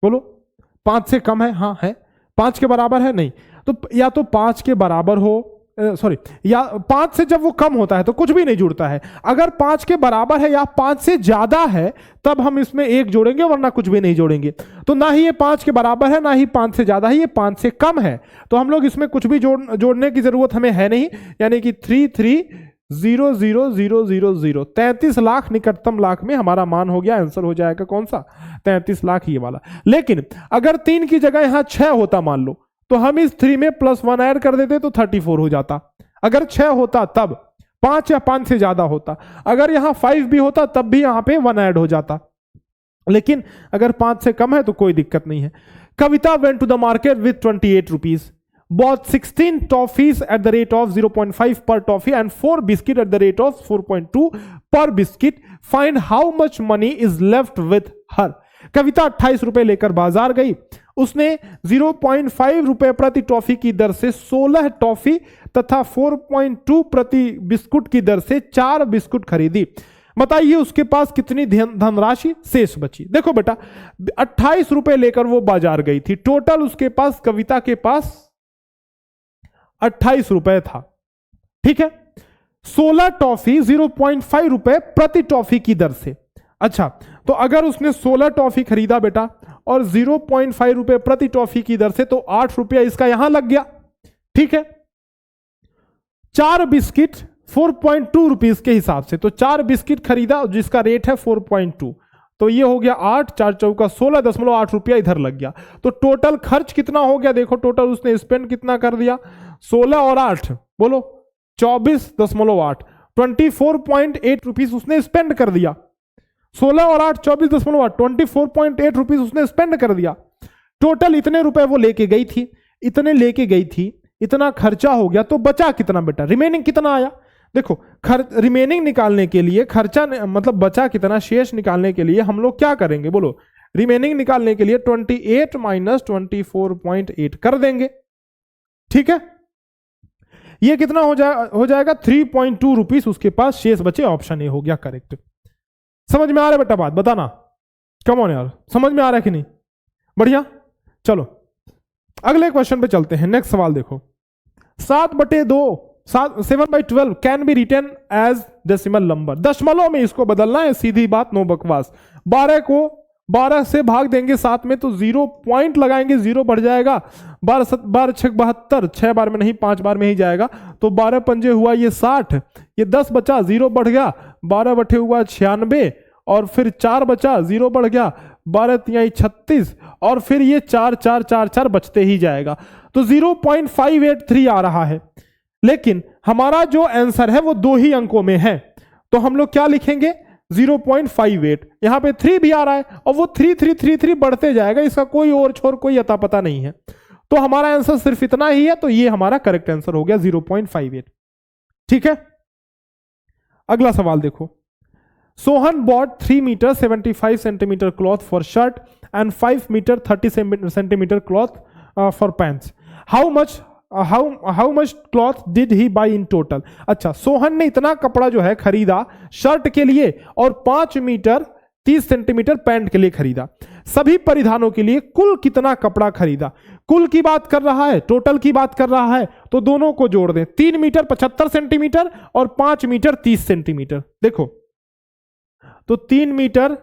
बोलो, 5 से कम है, हाँ है। 5 के बराबर है नहीं, तो या तो 5 के बराबर हो, सॉरी, या 5 से जब वो कम होता है तो कुछ भी नहीं जुड़ता है। अगर 5 के बराबर है या 5 से ज्यादा है तब हम इसमें 1 जोड़ेंगे, वरना कुछ भी नहीं जोड़ेंगे। तो ना ही ये 5 के बराबर है, ना ही 5 से ज्यादा है, ये 5 से कम है, तो हम लोग इसमें कुछ भी जोड़ने की जरूरत हमें है नहीं, यानी कि 33,000,000 33 लाख निकटतम लाख में हमारा मान हो गया। आंसर हो जाएगा कौन सा 33 लाख ये वाला। लेकिन अगर 3 की जगह यहां 6 होता मान लो, तो हम इस 3 में +1 ऐड कर देते तो 34 हो जाता। अगर 6 होता तब, 5 या 5 से ज्यादा होता, अगर यहां 5 भी होता तब भी यहां पे 1 ऐड हो जाता। लेकिन अगर 5 से कम है तो कोई दिक्कत नहीं है। Kavita went to the market with 28 rupees, bought 16 toffees at the rate of 0.5 per toffee and 4 biscuit at the rate of 4.2 per biscuit. Find how much money is left with her. कविता 28 रुपए लेकर बाजार गई, उसने 0.5 रुपए प्रति टॉफी की दर से 16 टॉफी तथा 4.2 प्रति बिस्कुट की दर से 4 बिस्कुट खरीदी। बताइए उसके पास कितनी धनराशि शेष बची। देखो बेटा, 28 रुपए लेकर वो बाजार गई थी, टोटल उसके पास, कविता के पास 28 रुपए था, ठीक है। 16 टॉफी 0.5 रुपए प्रति टॉफी की दर से। अच्छा, तो अगर उसने 16 टॉफी खरीदा बेटा और 0.5 रुपए प्रति टॉफी की दर से, तो 8 रुपया इसका यहां लग गया, ठीक है। 4 बिस्किट 4.2 रुपीज के हिसाब से, तो 4 बिस्किट खरीदा जिसका रेट है 4.2, तो ये हो गया 8, 4 चौका 16.8 रुपया इधर लग गया। तो टोटल खर्च कितना हो गया, देखो टोटल उसने स्पेंड कितना कर दिया, 16 और 8 बोलो 24.8, 24.8 रुपीज उसने स्पेंड कर दिया। 16 और 8 24.8, 24.8 रुपीज उसने स्पेंड कर दिया। टोटल इतने रुपए वो लेके गई थी, इतने लेके गई थी, इतना खर्चा हो गया, तो बचा कितना बेटा, रिमेनिंग कितना आया। देखो रिमेनिंग निकालने के लिए, खर्चा मतलब बचा कितना, शेष निकालने के लिए हम लोग क्या करेंगे बोलो, रिमेनिंग निकालने के लिए 28 माइनस 24.8 कर देंगे, ठीक है। ये कितना हो जाएगा 3.2 रुपीज उसके पास शेष बचे। ऑप्शन ए हो गया करेक्ट। समझ में आ रहा है बेटा बात, बताना कम ऑन यार, समझ में आ रहा है कि नहीं, बढ़िया। चलो अगले क्वेश्चन पे चलते हैं। नेक्स्ट सवाल देखो, 7/2 7/12 can be written as decimal number. दशमलव में इसको बदलना है, सीधी बात, नो बकवास। 12 को 12 से भाग देंगे 7 में तो 0 पॉइंट लगाएंगे, 0 बढ़ जाएगा। 12 6 72, 6 बार में नहीं 5 बार में ही जाएगा, तो 12 पंजे हुआ ये 60, ये 10 बचा, 0 बढ़ गया, 12 बटे हुआ 96, और फिर 4 बचा, 0 बढ़ गया, 12 तिहाई 36, और फिर ये 4 4 4 4 बचते ही जाएगा, तो 0.583 आ रहा है। लेकिन हमारा जो आंसर है वो 2 ही अंकों में है, तो हम लोग क्या लिखेंगे 0.58। यहां पे 3 भी आ रहा है और वो 3 3 3 3 बढ़ते जाएगा, इसका कोई और छोर कोई अता पता नहीं है, तो हमारा आंसर सिर्फ इतना ही है, तो ये हमारा करेक्ट आंसर हो गया 0.58, ठीक है। अगला सवाल देखो, Sohan bought 3 metre 75 centimetre cloth for shirt and 5 metre 30 centimetre cloth for pants. How much cloth did he buy in total. अच्छा, सोहन ने इतना कपड़ा जो है खरीदा शर्ट के लिए और 5 मीटर 30 सेंटीमीटर पैंट के लिए खरीदा। सभी परिधानों के लिए कुल कितना कपड़ा खरीदा। कुल की बात कर रहा है, टोटल की बात कर रहा है, तो दोनों को जोड़ दें। 3 मीटर 75 सेंटीमीटर और 5 मीटर 30 सेंटीमीटर। देखो तो 3 मीटर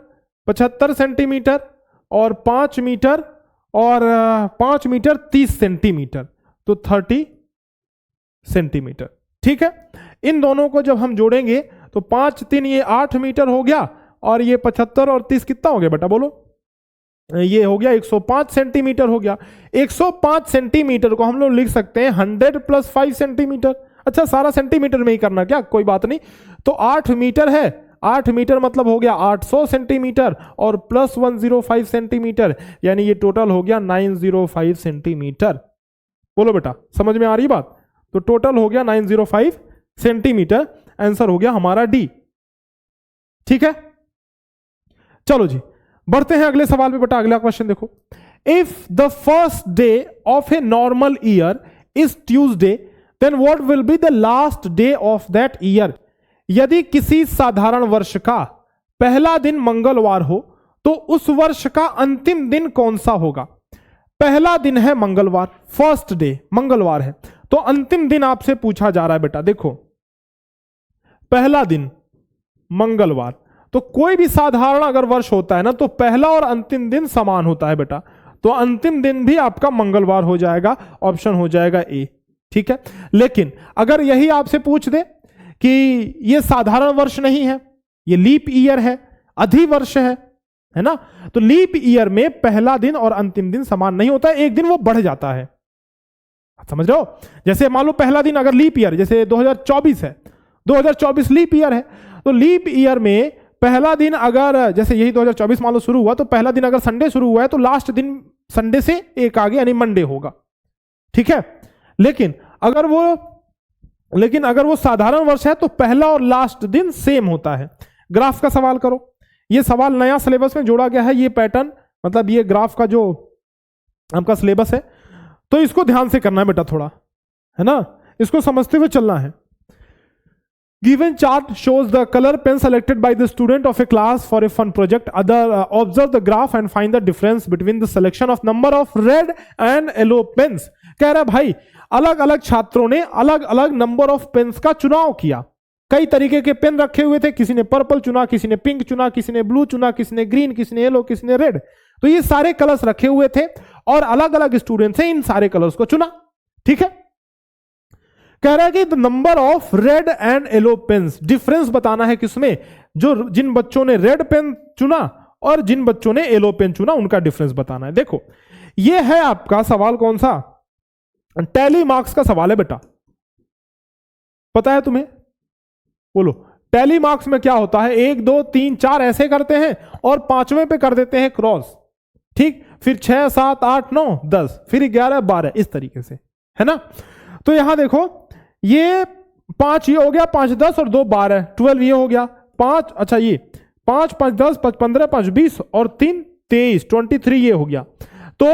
75 सेंटीमीटर और 5 मीटर 30 सेंटीमीटर, तो 30 सेंटीमीटर। ठीक है, इन दोनों को जब हम जोड़ेंगे तो 5 3 ये 8 मीटर हो गया, और ये 75 और 30 कितना हो गया बेटा बोलो? ये हो गया 105 सेंटीमीटर हो गया। 105 सेंटीमीटर को हम लोग लिख सकते हैं 100 + 5 सेंटीमीटर। अच्छा, सारा सेंटीमीटर में ही करना क्या, कोई बात नहीं। तो 8 मीटर है, 8 मीटर मतलब हो गया 800 सेंटीमीटर और प्लस 105 सेंटीमीटर, यानी ये टोटल हो गया 905 सेंटीमीटर। बोलो बेटा, समझ में आ रही बात? तो टोटल हो गया 905 सेंटीमीटर। आंसर हो गया हमारा डी। ठीक है, चलो जी बढ़ते हैं अगले सवाल पे बेटा। अगला क्वेश्चन देखो, if the first day of a normal year is Tuesday, then what will be the last day of that year. यदि किसी साधारण वर्ष का पहला दिन मंगलवार हो तो उस वर्ष का अंतिम दिन कौन सा होगा? पहला दिन है मंगलवार, फर्स्ट डे मंगलवार है, तो अंतिम दिन आपसे पूछा जा रहा है बेटा। देखो पहला दिन मंगलवार, तो कोई भी साधारण अगर वर्ष होता है ना तो पहला और अंतिम दिन समान होता है बेटा, तो अंतिम दिन भी आपका मंगलवार हो जाएगा। ऑप्शन हो जाएगा ए। ठीक है, लेकिन अगर यही आपसे पूछ दे कि ये साधारण वर्ष नहीं है, ये लीप ईयर है, अधिवर्ष है ना, तो लीप ईयर में पहला दिन और अंतिम दिन समान नहीं होता है, एक दिन वो बढ़ जाता है। समझ रहे हो? जैसे मान लो पहला दिन अगर लीप ईयर, जैसे 2024 है, 2024 लीप ईयर है, तो लीप ईयर में पहला दिन अगर जैसे यही 2024 मान लो शुरू हुआ, तो पहला दिन अगर संडे शुरू हुआ है तो लास्ट दिन संडे से एक आगे यानी मंडे होगा। ठीक है, लेकिन अगर वो साधारण वर्ष है तो पहला और लास्ट दिन सेम होता है। ग्राफ का सवाल करो, ये सवाल नया सिलेबस में जोड़ा गया है, ये पैटर्न मतलब ये ग्राफ का जो आपका सिलेबस है, तो इसको ध्यान से करना है बेटा थोड़ा, है ना, इसको समझते हुए चलना है। Given chart shows the color pen selected by the student of a class for a fun project. Observe the graph and find the difference between the selection of number of red and yellow pens. कह रहा है भाई अलग अलग छात्रों ने अलग अलग नंबर ऑफ पेन्स का चुनाव किया। कई तरीके के पेन रखे हुए थे, किसी ने पर्पल चुना, किसी ने पिंक चुना, किसी ने ब्लू चुना, किसी ने ग्रीन, किसी ने येलो, किसी ने रेड। तो ये सारे कलर्स रखे हुए थे और अलग अलग स्टूडेंट्स ने इन सारे कलर्स को चुना। ठीक है, कह रहा है कि the number of red and yellow pens, difference बताना है किसमें, जो जिन बच्चों ने रेड पेन चुना और जिन बच्चों ने येलो पेन चुना उनका डिफरेंस बताना है। देखो ये है आपका सवाल कौन सा, टैली मार्क्स का सवाल है बेटा, पता है तुम्हें? बोलो टैली मार्क्स में क्या होता है, 1 2 3 4 ऐसे करते हैं और 5वें पे कर देते हैं क्रॉस। ठीक, फिर 6 7 8 9 10, फिर 11 12, इस तरीके से, है ना। तो यहां देखो ये 5 ये हो गया, 5 10 और 2 12, 12 ये हो गया 5, अच्छा ये 5 5 10 5 15 5 20 और 3 23, 23 ये हो गया। तो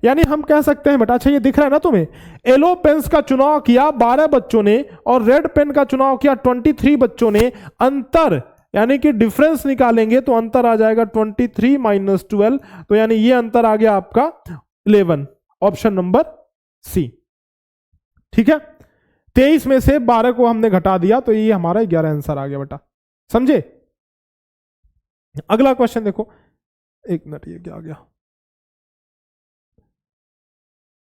यानी हम कह सकते हैं बेटा, अच्छा ये दिख रहा है ना तुम्हें, येलो पेन्स का चुनाव किया 12 बच्चों ने और रेड पेन का चुनाव किया 23 बच्चों ने। अंतर यानी कि डिफरेंस निकालेंगे तो अंतर आ जाएगा 23 - 12, तो यानी ये अंतर आ गया आपका 11, ऑप्शन नंबर सी। ठीक है, 23 में से 12 को हमने घटा दिया तो ये हमारा 11 आंसर आ गया बेटा, समझे। अगला क्वेश्चन देखो, एक मिनट, ये क्या आ गया,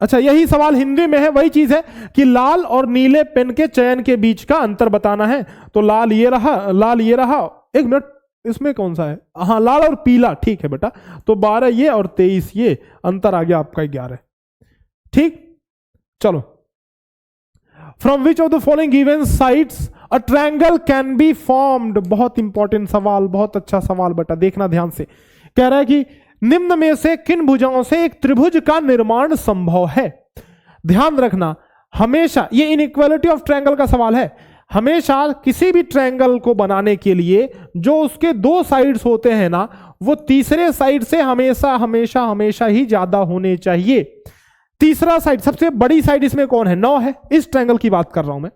अच्छा यही सवाल हिंदी में है, वही चीज है कि लाल और नीले पेन के चयन के बीच का अंतर बताना है। तो लाल ये रहा, लाल ये रहा, एक मिनट इसमें कौन सा है, हाँ लाल और पीला, ठीक है बेटा। तो 12 ये और 23 ये, अंतर आ गया आपका 11। ठीक, चलो, from which of the following given sides a triangle can be formed. बहुत इंपॉर्टेंट सवाल, बहुत अच्छा सवाल बेटा, देखना ध्यान से। कह रहा है कि निम्न में से किन भुजाओं से एक त्रिभुज का निर्माण संभव है। ध्यान रखना, हमेशा ये इनइक्वालिटी ऑफ ट्रायंगल का सवाल है। हमेशा किसी भी ट्रायंगल को बनाने के लिए जो उसके 2 साइड्स होते हैं ना, वो तीसरे साइड से हमेशा हमेशा हमेशा ही ज्यादा होने चाहिए। तीसरा साइड, सबसे बड़ी साइड इसमें कौन है, 9 है। इस ट्रायंगल की बात कर रहा हूं मैं,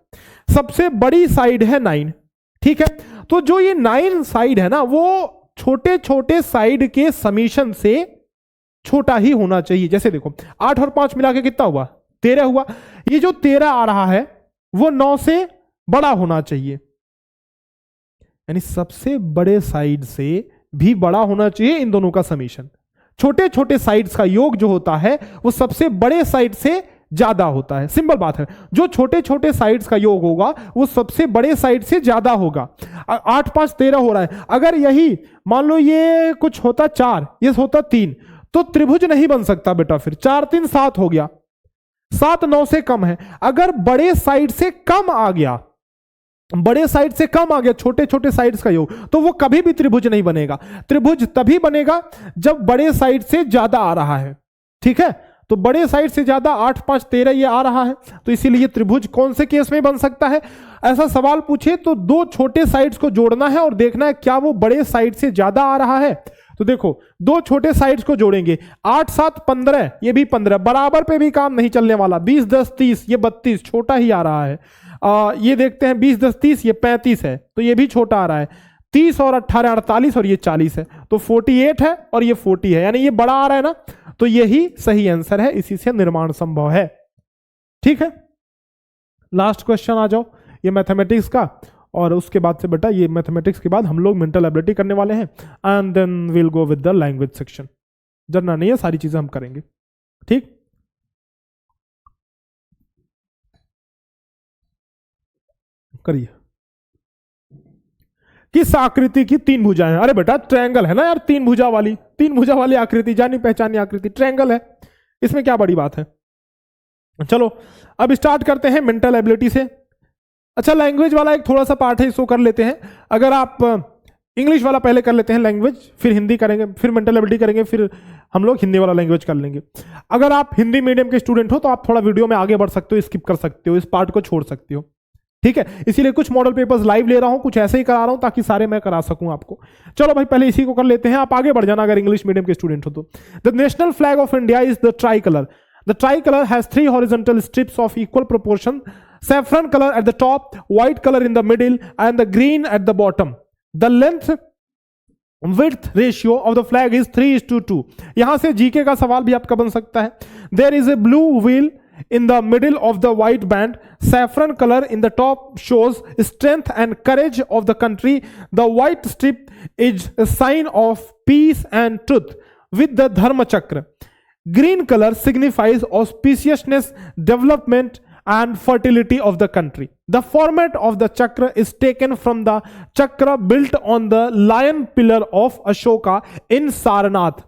सबसे बड़ी साइड है 9। ठीक है, तो जो ये 9 साइड है ना, वो छोटे छोटे साइड के समीशन से छोटा ही होना चाहिए। जैसे देखो 8 और 5 मिला के कितना हुआ, 13 हुआ। ये जो 13 आ रहा है वो 9 से बड़ा होना चाहिए, यानी सबसे बड़े साइड से भी बड़ा होना चाहिए इन दोनों का समीशन। छोटे छोटे साइड्स का योग जो होता है वो सबसे बड़े साइड से ज्यादा होता है। सिंपल बात है, जो छोटे छोटे साइड्स का योग होगा वो सबसे बड़े साइड से ज्यादा होगा। 8 5 13 हो रहा है, अगर यही मान लो ये कुछ होता 4, ये होता 3, तो त्रिभुज नहीं बन सकता बेटा। फिर 4 3 7 हो गया, 7 9 से कम है। अगर बड़े साइड से कम आ गया, बड़े साइड से कम आ गया छोटे छोटे साइड्स का योग, तो वो कभी भी त्रिभुज नहीं बनेगा। त्रिभुज तभी बनेगा जब बड़े साइड से ज्यादा आ रहा है। ठीक है, तो बड़े साइड से ज्यादा 8 5 13 ये आ रहा है, तो इसीलिए त्रिभुज कौन से केस में बन सकता है। ऐसा सवाल पूछे तो दो छोटे साइड्स को जोड़ना है और देखना है क्या वो बड़े साइड से ज्यादा आ रहा है। तो देखो दो छोटे साइड्स को जोड़ेंगे, 8 7 15, ये भी 15, बराबर पे भी काम नहीं चलने वाला। 20 10 30, ये 32 छोटा ही आ रहा है। ये देखते हैं 20 10 30, ये 35 है, तो ये भी छोटा आ रहा है। 30 और 18 48 और ये 40 है, तो 48 है और ये 40 है, यानी ये बड़ा आ रहा है ना, तो यही सही आंसर है। इसी से निर्माण संभव है। ठीक है, लास्ट क्वेश्चन आ जाओ, ये मैथमेटिक्स का, और उसके बाद से बेटा ये मैथमेटिक्स के बाद हम लोग मेंटल एबिलिटी करने वाले हैं, and then will go with the language section. डरना नहीं है, सारी चीजें हम करेंगे। ठीक, करिए। किस आकृति की 3 भुजाएं हैं? अरे बेटा ट्रायंगल है ना यार, 3 भुजा वाली आकृति, जानी पहचानी आकृति ट्रायंगल है, इसमें क्या बड़ी बात है। चलो अब स्टार्ट करते हैं मेंटल एबिलिटी से। अच्छा, लैंग्वेज वाला एक थोड़ा सा पार्ट है, इसको कर लेते हैं। अगर आप इंग्लिश वाला पहले कर लेते हैं लैंग्वेज, फिर हिंदी करेंगे, फिर मेंटल एबिलिटी करेंगे, फिर हम लोग हिंदी वाला लैंग्वेज कर लेंगे। अगर आप हिंदी मीडियम के स्टूडेंट हो तो आप थोड़ा वीडियो में आगे बढ़ सकते हो, स्किप कर सकते हो, इस पार्ट को छोड़ सकते हो। ठीक है, इसीलिए कुछ मॉडल पेपर्स लाइव ले रहा हूं, कुछ ऐसे ही करा रहा हूं ताकि सारे मैं करा सकूं आपको। चलो भाई पहले इसी को कर लेते हैं, आप आगे बढ़ जाना अगर इंग्लिश मीडियम के स्टूडेंट हो तो। The national flag of India is the try colour. The try colour has 3 horizontal strips of equal proportion, saffron color at the top, white color in the middle, and the green at the bottom. The length width ratio of the flag is 3:2. यहां से जीके का सवाल भी आपका बन सकता है। There is a blue wheel in the middle of the white band. Saffron color in the top shows strength and courage of the country. The white strip is a sign of peace and truth with the dharma chakra. Green color signifies auspiciousness, development and fertility of the country. The format of the chakra is taken from the chakra built on the lion pillar of Ashoka in Sarnath.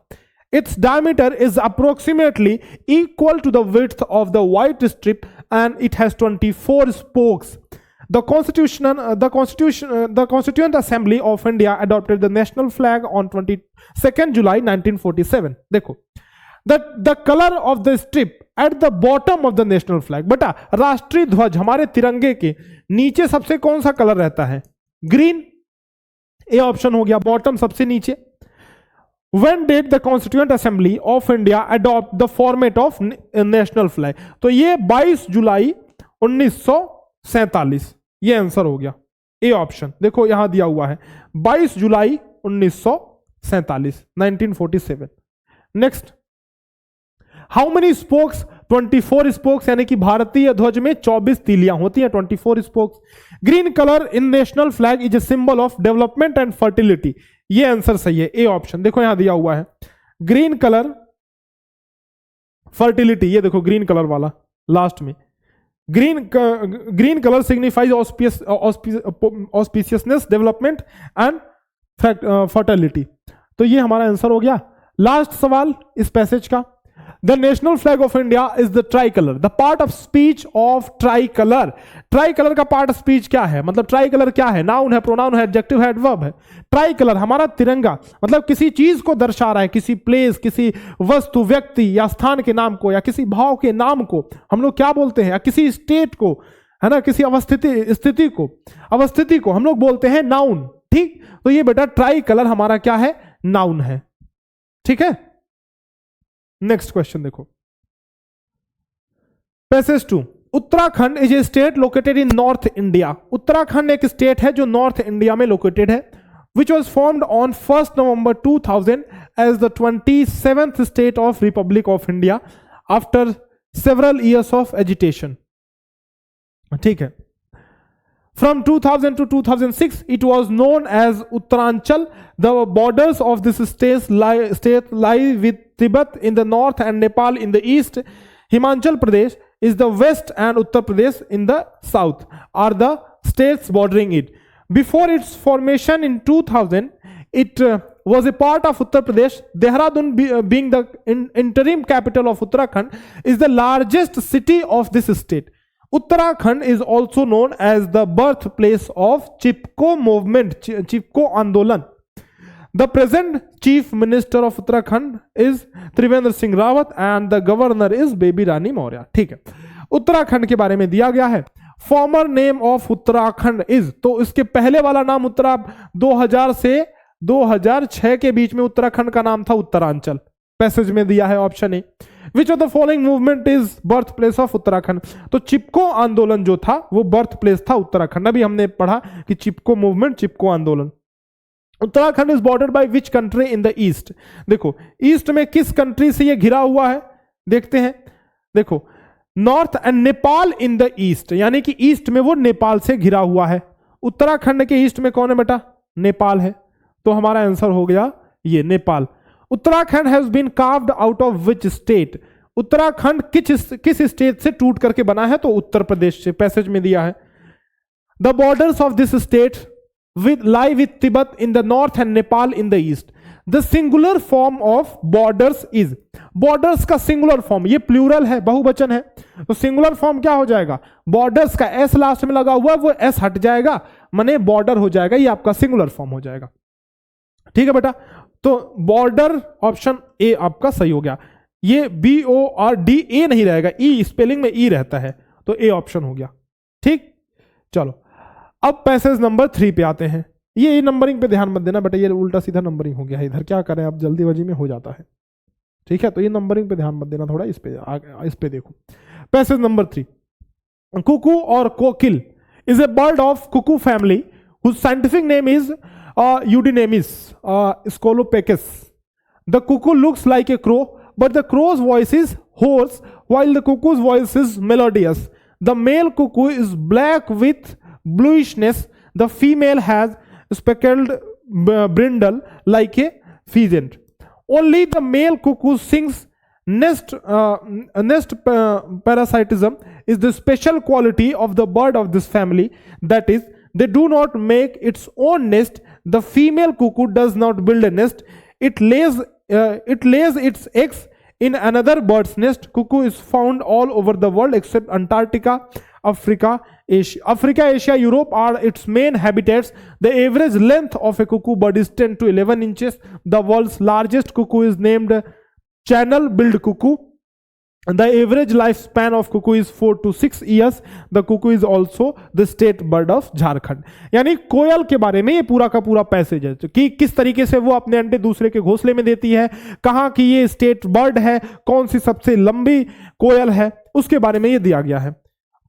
Its diameter is approximately equal to the width of the white strip and it has 24 spokes. The Constituent Assembly of India adopted the national flag on 22nd July 1947. देखो, the color of the strip at the bottom of the national flag, बेटा राष्ट्रीय ध्वज हमारे तिरंगे के नीचे सबसे कौन सा कलर रहता है? ग्रीन। ए ऑप्शन हो गया, बॉटम सबसे नीचे। When did the Constituent Assembly of India adopt the format of national flag? तो ये 22 जुलाई 1947, ये आंसर हो गया, ए ऑप्शन। देखो यहां दिया हुआ है 22 जुलाई 1947, 1947। Next, how many spokes? 24 spokes, यानी कि भारतीय ध्वज में 24 तीलियां होती हैं, 24 spokes. Green colour in national flag is a symbol of development and fertility, ये आंसर सही है, ए ऑप्शन। देखो यहां दिया हुआ है ग्रीन कलर फर्टिलिटी, ये देखो ग्रीन कलर वाला लास्ट में। Green colour signifies auspiciousness, development and fertility, तो ये हमारा आंसर हो गया। लास्ट सवाल इस पैसेज का, The national flag of India is the tricolor. The part of speech of tricolor. Tricolor का part of speech क्या है? मतलब tricolor क्या है? Noun है, pronoun है, adjective है, adverb है। Tricolor हमारा तिरंगा, मतलब किसी चीज को दर्शा रहा है, किसी प्लेस, किसी वस्तु, व्यक्ति या स्थान के नाम को, या किसी भाव के नाम को हम लोग क्या बोलते हैं? या किसी स्टेट को, है ना, किसी अवस्थिति को हम लोग बोलते हैं नाउन। ठीक, तो ये बेटा ट्राइकलर हमारा क्या है? नाउन है। ठीक है, नेक्स्ट क्वेश्चन देखो, passage 2। Uttarakhand is a state located in north India. Uttarakhand एक स्टेट है जो नॉर्थ इंडिया में लोकेटेड है, which was formed on 1 November 2000 as the 27th state of Republic of India after several years of agitation. ठीक है. From 2000 to 2006, it was known as Uttaranchal. The borders of this state lie with Tibet in the north and Nepal in the east. Himachal Pradesh is the west and Uttar Pradesh in the south are the states bordering it. Before its formation in 2000, it was a part of Uttar Pradesh. Dehradun, being the interim capital of Uttarakhand, is the largest city of this state. Uttarakhand is also known as the birthplace of Chipko movement, Chipko Andolan. The present Chief Minister of Uttarakhand is Trivendra Singh Rawat and the governor is Baby Rani Maurya. ठीक है, उत्तराखंड के बारे में दिया गया है. Former name of Uttarakhand is, तो इसके पहले वाला नाम 2000 से 2006 के बीच में उत्तराखंड का नाम था उत्तरांचल. पैसेज में दिया है option A. Which of the following movement is birth place of Uttarakhand. तो चिपको आंदोलन जो था वो बर्थ प्लेस था उत्तराखंड. अभी हमने पढ़ा कि चिपको मूवमेंट, चिपको आंदोलन. Uttarakhand is bordered by which country in the east. देखो ईस्ट में किस कंट्री से ये घिरा हुआ है, देखते हैं. देखो north and Nepal in the east, यानी कि ईस्ट में वो नेपाल से घिरा हुआ है. उत्तराखंड के ईस्ट में कौन है बेटा, नेपाल है. तो हमारा आंसर हो गया ये Nepal. Uttarakhand has been carved out of which state. Uttarakhand किस स्टेट से टूट करके बना है, तो उत्तर प्रदेश से. पैसेज में दिया है. The borders of this state lie with Tibet in the north and Nepal in the east. The singular form of borders is. borders का singular form, ये plural है, बहुवचन है, तो singular form क्या हो जाएगा, borders का s लास्ट में लगा हुआ है वो s हट जाएगा, माने border हो जाएगा, ये आपका singular form हो जाएगा. ठीक है बेटा. तो border ऑप्शन ए आपका सही हो गया. ये BORDA नहीं रहेगा, ई स्पेलिंग में ई रहता है, तो ए ऑप्शन हो गया. ठीक, चलो अब पैसेज नंबर 3 पे आते हैं. ये नंबरिंग पे ध्यान मत देना बेटा, ये उल्टा सीधा नंबरिंग हो गया है. इधर क्या करें आप, जल्दीबाजी में हो जाता है. ठीक है, तो ये नंबरिंग पे ध्यान मत देना, थोड़ा इस पे देखो. Passage number 3. कुकू और कोकिल is a bird of cuckoo family whose scientific name is Eudynemis scolopecis. The cuckoo looks like a crow, but the crow's voice is hoarse while the cuckoo's voice is melodious. The male cuckoo is black with bluishness. The female has speckled brindle like a pheasant. Only the male cuckoo sings. Nest parasitism is the special quality of the bird of this family. That is, they do not make its own nest. The female cuckoo does not build a nest. It lays its eggs in another bird's nest. Cuckoo is found all over the world except Antarctica, Africa, Asia, Europe are its main habitats. The average length of a cuckoo bird is 10 to 11 inches. The world's largest cuckoo is named channel-billed cuckoo. The average lifespan of cuckoo is 4 to 6 years. The cuckoo is also the state bird of Jharkhand. यानी कोयल के बारे में ये पूरा का पूरा पैसेज है कि किस तरीके से वो अपने अंडे दूसरे के घोंसले में देती है, कहाँ की ये स्टेट बर्ड है, कौन सी सबसे लंबी कोयल है, उसके बारे में ये दिया गया है.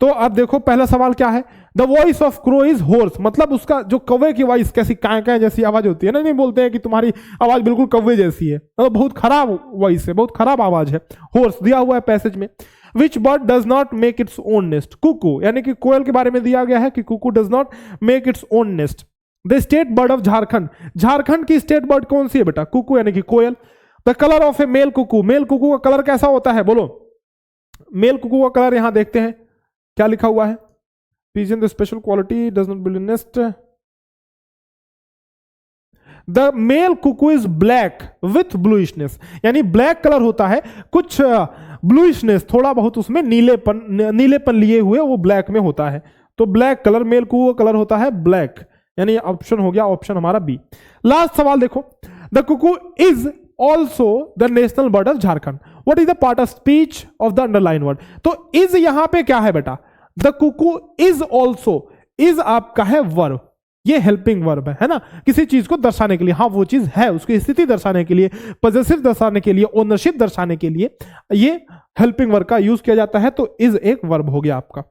तो अब देखो पहला सवाल क्या है. The voice of crow is hoarse, मतलब उसका जो कौवे की वॉइस कैसी कां जैसी आवाज होती है ना, नहीं बोलते हैं कि तुम्हारी आवाज बिल्कुल कौवे जैसी है, तो बहुत खराब वॉइस है, बहुत खराब आवाज है. होर्स दिया हुआ है पैसेज में. Which bird does not make its own nest. Cuckoo, यानी कि कोयल के बारे में दिया गया है कि cuckoo does not make its own nest. The state bird of Jharkhand, Jharkhand की स्टेट बर्ड कौन सी है बेटा, कुकू यानी कि कोयल. The colour of a male cuckoo, male cuckoo का कलर कैसा होता है, बोलो. मेल कुकू का कलर यहां देखते हैं क्या लिखा हुआ है. Pigeon the special quality does not build nest. The male cuckoo is black with bluishness, यानी ब्लैक कलर होता है, कुछ ब्लूइशनेस थोड़ा बहुत उसमें नीलेपन लिए हुए वो ब्लैक में होता है. तो ब्लैक कलर, मेल कुकू का कलर होता है ब्लैक, यानी ऑप्शन हो गया ऑप्शन हमारा बी. लास्ट सवाल देखो. The Kuku is also the national bird of Jharkhand. What is the part of speech of the underlined word? तो is यहां पे क्या है बेटा, the cuckoo is also, is आपका है वर्ब, ये हेल्पिंग वर्ब है ना, किसी चीज को दर्शाने के लिए. हाँ वो चीज है, उसकी स्थिति दर्शाने के लिए, पॉजेसिव दर्शाने के लिए, ओनरशिप दर्शाने के लिए ये हेल्पिंग वर्ब का यूज किया जाता है. तो is एक वर्ब हो गया आपका.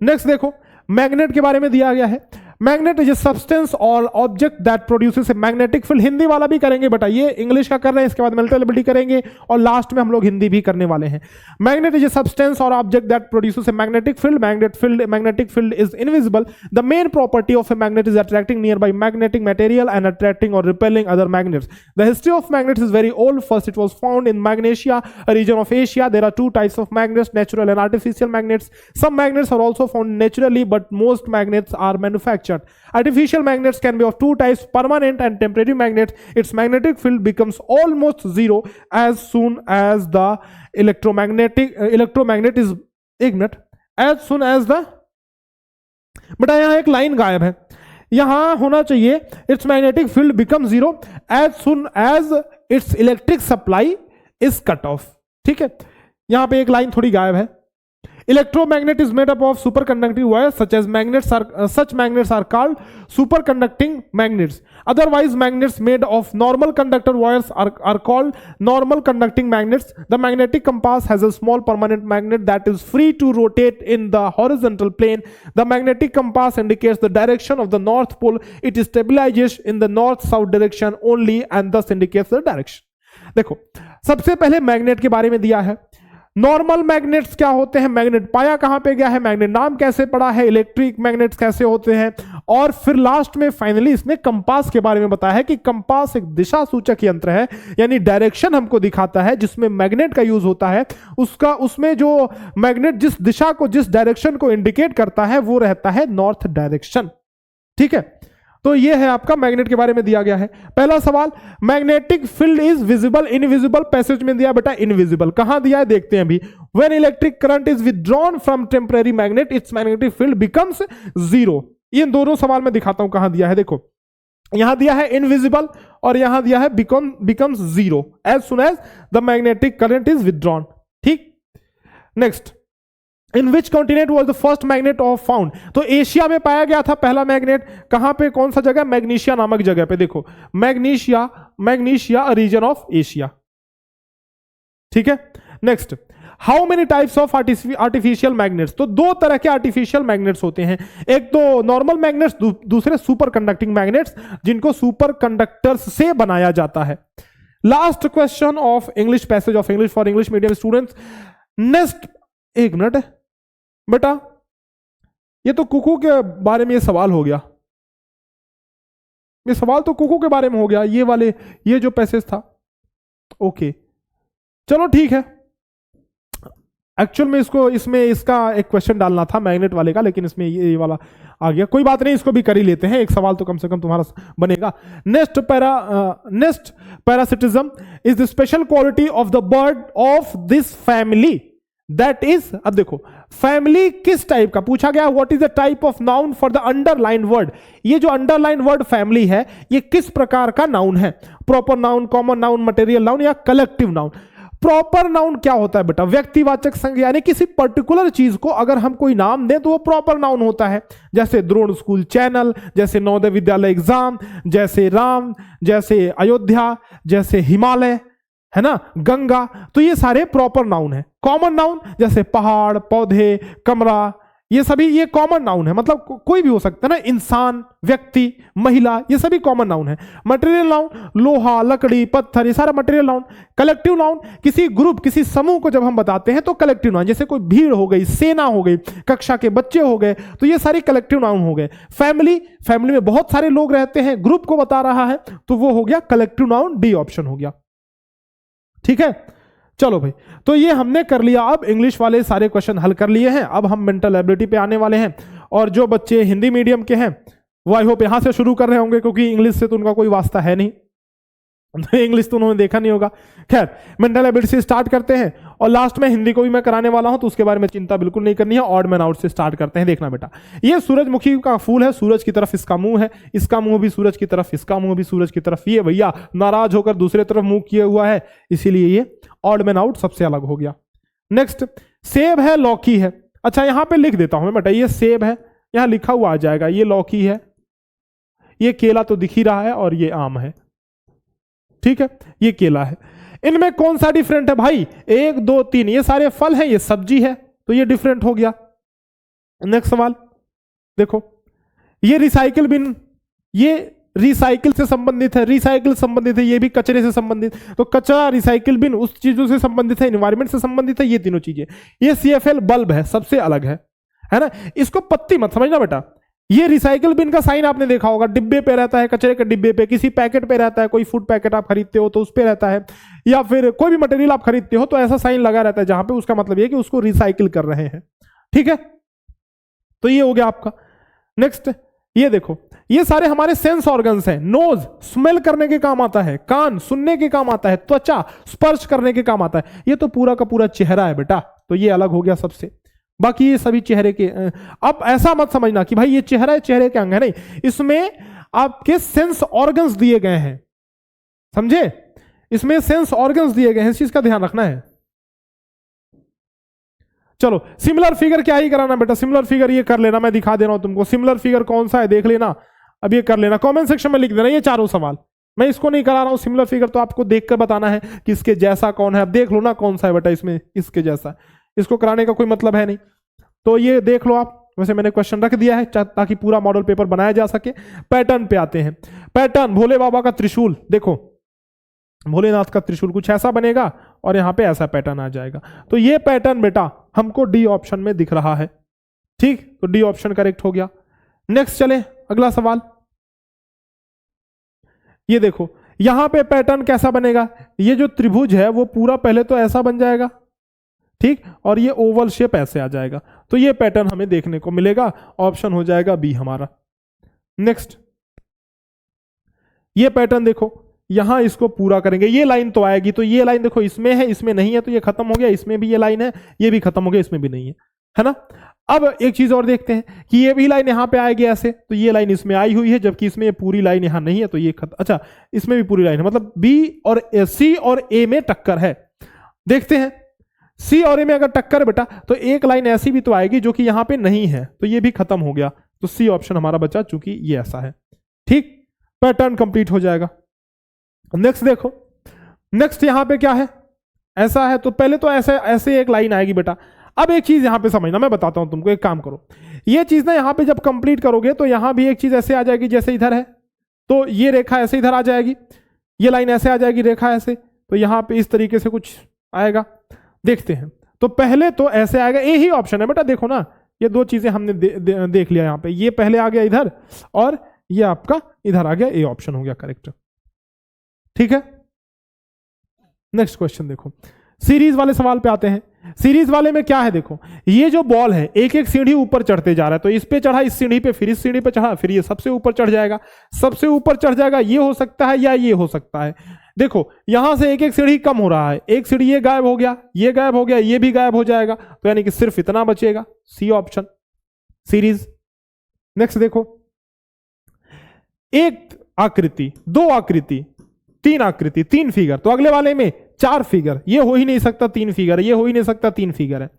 नेक्स्ट देखो, मैग्नेट के बारे में दिया गया है. मैग्नेट इज ए सब्सटेंस और object that produces a magnetic field. Hindi वाला भी करेंगे बेटा, ये इंग्लिश का कर रहे हैं, इसके बाद मेंटल एबिलिटी करेंगे और लास्ट में हम लोग हिंदी भी करने वाले हैं। मैग्नेट इज ए सब्सटेंस और object that produces a magnetic field. Magnetic field is invisible. The main property of a magnet is attracting nearby magnetic material and attracting और repelling other magnets. The history of magnets is very old. First it was found in Magnesia, a region of Asia. There are two types of magnets, natural and artificial magnets. Some magnets are also found naturally, but most magnets are manufactured. Artificial magnets can be of two types, permanent and temporary magnets. Its magnetic field becomes almost zero as soon as the electromagnet is ignorant. As soon as the, बेटा यहाँ एक लाइन गायब है, यहां होना चाहिए its magnetic field becomes zero as soon as its electric supply is cut off। ठीक है, यहां पे एक लाइन थोड़ी गायब है। Electromagnet is made up of superconducting wires such magnets are called superconducting magnets. Otherwise, magnets made of normal conductor wires are called normal conducting magnets. The magnetic compass has a small permanent magnet that is free to rotate in the horizontal plane. The magnetic compass indicates the direction of the north pole. It stabilizes in the north-south direction only and thus indicates the direction. देखो, सबसे पहले मैग्नेट के बारे में दिया है। नॉर्मल मैग्नेट्स क्या होते हैं, मैग्नेट पाया कहां पे गया है, मैग्नेट नाम कैसे पड़ा है, इलेक्ट्रिक मैग्नेट्स कैसे होते हैं, और फिर लास्ट में फाइनली इसने कंपास के बारे में बताया है कि कंपास एक दिशा सूचक यंत्र है, यानी डायरेक्शन हमको दिखाता है, जिसमें मैग्नेट का यूज होता है। उसमें जो मैग्नेट जिस दिशा को, जिस डायरेक्शन को इंडिकेट करता है वो रहता है नॉर्थ डायरेक्शन। ठीक है, तो ये है आपका मैग्नेट के बारे में दिया गया है। पहला सवाल, magnetic field is visible invisible, passage में दिया बेटा इनविजिबल, कहां दिया है देखते हैं अभी। When electric current is withdrawn from temporary magnet its magnetic field becomes zero. इन दोनों सवाल में दिखाता हूं कहां दिया है। देखो, यहां दिया है इनविजिबल और यहां दिया है becomes zero as soon as the magnetic current is withdrawn. ठीक, next, in which continent was the first magnet of found. तो एशिया में पाया गया था पहला मैग्नेट, कहां पे, कौन सा जगह, मैग्नीशिया नामक जगह पे। देखो, मैग्नीशिया रीजन ऑफ एशिया। ठीक है, next, how many types of artificial magnets. तो दो तरह के आर्टिफिशियल मैग्नेट्स होते हैं, एक तो नॉर्मल मैग्नेट्स, दूसरे सुपर कंडक्टिंग मैग्नेट्स, जिनको सुपर कंडक्टर्स से बनाया जाता है। Last question of English, passage of English for English medium students. Next, एक मिनट बेटा, ये तो कुकू के बारे में ये सवाल हो गया, ये सवाल तो कुकू के बारे में हो गया, ये वाले, ये जो पैसेज था। ओके, चलो ठीक है। एक्चुअल में इसमें इसका एक क्वेश्चन डालना था मैग्नेट वाले का, लेकिन इसमें ये वाला आ गया, कोई बात नहीं, इसको भी कर ही लेते हैं, एक सवाल तो कम से कम तुम्हारा बनेगा। Next parasitism is the special quality of the bird of this family that is. अब देखो, फैमिली किस टाइप का पूछा गया, what is the type of noun for the underline word. ये जो अंडरलाइन वर्ड फैमिली है, ये किस प्रकार का नाउन है, proper noun, common noun, material noun या कलेक्टिव नाउन। प्रॉपर नाउन क्या होता है बेटा, व्यक्तिवाचक संज्ञा, यानी किसी पर्टिकुलर चीज को अगर हम कोई नाम दें तो वो प्रॉपर नाउन होता है। जैसे द्रोण स्कूल चैनल, जैसे नवोदय विद्यालय एग्जाम, जैसे राम, जैसे अयोध्या, जैसे हिमालय, है ना, गंगा, तो ये सारे प्रॉपर नाउन है। कॉमन नाउन जैसे पहाड़, पौधे, कमरा, ये सभी ये कॉमन नाउन है, मतलब कोई भी हो सकता है ना, इंसान, व्यक्ति, महिला, ये सभी कॉमन नाउन है। मटेरियल नाउन, लोहा, लकड़ी, पत्थर, ये सारा मटेरियल नाउन। कलेक्टिव नाउन, किसी ग्रुप, किसी समूह को जब हम बताते हैं तो कलेक्टिव नाउन, जैसे कोई भीड़ हो गई, सेना हो गई, कक्षा के बच्चे हो गए, तो ये सारी कलेक्टिव नाउन हो गए। फैमिली में बहुत सारे लोग रहते हैं, ग्रुप को बता रहा है, तो वो हो गया कलेक्टिव नाउन, डी ऑप्शन हो गया। ठीक है, चलो भाई, तो ये हमने कर लिया। अब इंग्लिश वाले सारे क्वेश्चन हल कर लिए हैं, अब हम मेंटल एबिलिटी पे आने वाले हैं। और जो बच्चे हिंदी मीडियम के हैं वो आई होप यहां से शुरू कर रहे होंगे, क्योंकि इंग्लिश से तो उनका कोई वास्ता है नहीं, इंग्लिश तो उन्होंने देखा नहीं होगा। खैर, मेंटल एबिलिटी से स्टार्ट करते हैं, और लास्ट में हिंदी को भी मैं कराने वाला हूं, तो उसके बारे में चिंता बिल्कुल नहीं करनी है। ऑड मैन आउट से स्टार्ट करते हैं। देखना बेटा, ये सूरजमुखी का फूल है, सूरज की तरफ इसका मुंह है, इसका मुंह भी सूरज की तरफ, इसका मुंह भी सूरज की तरफ। ये भैया नाराज होकर दूसरे तरफ मुंह किए हुआ है, इसीलिए ये ऑड मैन आउट सबसे अलग हो गया। नेक्स्ट, सेब है, लौकी है। अच्छा, यहां पे लिख देता हूं मैं बेटा, ये सेब है, यहां लिखा हुआ आ जाएगा, ये लौकी है, ये केला तो दिख ही रहा है, और ये आम है। ठीक है, ये केला है। इनमें कौन सा डिफरेंट है भाई, 1 2 3, ये सारे फल हैं, ये सब्जी है, तो ये डिफरेंट हो गया। नेक्स्ट सवाल देखो, ये रिसाइकिल बिन, ये रिसाइकिल से संबंधित है, रिसाइकिल संबंधित है, ये भी कचरे से संबंधित, तो कचरा रिसाइकिल बिन उस चीजों से संबंधित है, एनवायरमेंट से संबंधित है, ये तीनों चीजें। ये CFL बल्ब है, सबसे अलग है ना। इसको पत्ती मत समझना बेटा। ये रिसाइकिल बिन का साइन आपने देखा होगा, डिब्बे पे रहता है, कचरे के डिब्बे पे, किसी पैकेट पे रहता है, कोई फूड पैकेट आप खरीदते हो तो उस पे रहता है, या फिर कोई भी मटेरियल आप खरीदते हो तो ऐसा साइन लगा रहता है जहां पे उसका मतलब ये कि उसको रिसाइकिल कर रहे हैं। ठीक है, तो ये हो गया आपका। नेक्स्ट ये देखो, ये सारे हमारे सेंस ऑर्गन्स हैं। नोज स्मेल करने के काम आता है, कान सुनने के काम आता है, त्वचा स्पर्श करने के काम आता है। ये तो पूरा का पूरा चेहरा है बेटा, तो ये अलग हो गया सबसे। बाकी ये सभी चेहरे के, अब ऐसा मत समझना कि भाई ये चेहरा है, चेहरे के अंग है, नहीं, इसमें आपके सेंस ऑर्गन्स दिए गए हैं, समझे, इसमें सेंस ऑर्गन्स दिए गए हैं, इस चीज का ध्यान रखना है। चलो सिमिलर फिगर क्या ही कराना बेटा, सिमिलर फिगर ये कर लेना, मैं दिखा दे रहा हूं तुमको सिमिलर फिगर कौन सा है, देख लेना, अब ये कर लेना, कमेंट सेक्शन में लिख देना ये चारों सवाल। मैं इसको नहीं करा रहा हूं सिमिलर फिगर, तो आपको देखकर बताना है कि इसके जैसा कौन है। अब देख लो ना कौन सा है बेटा इसमें इसके जैसा, इसको कराने का कोई मतलब है नहीं, तो ये देख लो आप। वैसे मैंने क्वेश्चन रख दिया है ताकि पूरा मॉडल पेपर बनाया जा सके। पैटर्न पे आते हैं। पैटर्न, भोले बाबा का त्रिशूल, देखो भोलेनाथ का त्रिशूल कुछ ऐसा बनेगा और यहां पे ऐसा पैटर्न आ जाएगा, तो ये पैटर्न बेटा हमको डी ऑप्शन में दिख रहा है। ठीक, तो डी ऑप्शन करेक्ट हो गया। नेक्स्ट चले अगला सवाल। ये देखो यहां पे पैटर्न कैसा बनेगा, ये जो त्रिभुज है वो पूरा पहले तो ऐसा बन जाएगा, ठीक, और ये ओवल शेप ऐसे आ जाएगा, तो ये पैटर्न हमें देखने को मिलेगा, ऑप्शन हो जाएगा बी हमारा। नेक्स्ट ये पैटर्न देखो, यहां इसको पूरा करेंगे, ये लाइन तो आएगी, तो ये लाइन देखो इसमें है, इसमें नहीं है, तो ये खत्म हो गया, इसमें भी ये लाइन है, ये भी खत्म हो गया, इसमें भी नहीं है ना। अब एक चीज और देखते हैं कि ये भी लाइन यहां पे आएगी ऐसे, तो ये लाइन इसमें आई हुई है, जबकि इसमें पूरी लाइन यहां नहीं है, तो ये अच्छा इसमें भी पूरी लाइन है, मतलब बी और सी और ए में टक्कर है। देखते हैं सी और ए में अगर टक्कर बेटा, तो एक लाइन ऐसी भी तो आएगी जो कि यहां पे नहीं है, तो ये भी खत्म हो गया, तो सी ऑप्शन हमारा बचा, चूंकि ये ऐसा है। ठीक, पैटर्न कंप्लीट हो जाएगा। नेक्स्ट देखो, नेक्स्ट यहां पे क्या है, ऐसा है, तो पहले तो ऐसे ऐसे एक लाइन आएगी बेटा। अब एक चीज यहां पे समझना, मैं बताता हूं तुमको, एक काम करो, ये चीज ना यहां पे जब कंप्लीट करोगे तो यहां भी एक चीज ऐसे आ जाएगी जैसे इधर है, तो ये रेखा ऐसे इधर आ जाएगी, ये लाइन ऐसे आ जाएगी, रेखा ऐसे, तो यहां पे इस तरीके से कुछ आएगा। देखते हैं, तो पहले तो ऐसे आएगा, ए ही ऑप्शन है बेटा, देखो ना ये दो चीजें हमने देख लिया, यहां पे ये पहले आ गया इधर और ये आपका इधर आ गया, ए ऑप्शन हो गया करेक्ट। ठीक है, नेक्स्ट क्वेश्चन देखो, सीरीज वाले सवाल पे आते हैं। सीरीज वाले में क्या है, देखो ये जो बॉल है एक एक सीढ़ी ऊपर चढ़ते जा रहा है, तो इस पे चढ़ा, इस सीढ़ी पे, फिर इस सीढ़ी पे चढ़ा, फिर ये सबसे ऊपर चढ़ जाएगा, सबसे ऊपर चढ़ जाएगा, ये हो सकता है या ये हो सकता है। देखो यहां से एक एक सीढ़ी कम हो रहा है, एक सीढ़ी ये गायब हो गया, ये गायब हो गया, ये भी गायब हो जाएगा, तो यानी कि सिर्फ इतना बचेगा, सी ऑप्शन सीरीज। नेक्स्ट देखो, एक आकृति, दो आकृति, तीन आकृति, तीन फिगर, तो अगले वाले में चार फिगर, ये हो ही नहीं सकता तीन फिगर, ये हो ही नहीं सकता तीन फिगर है।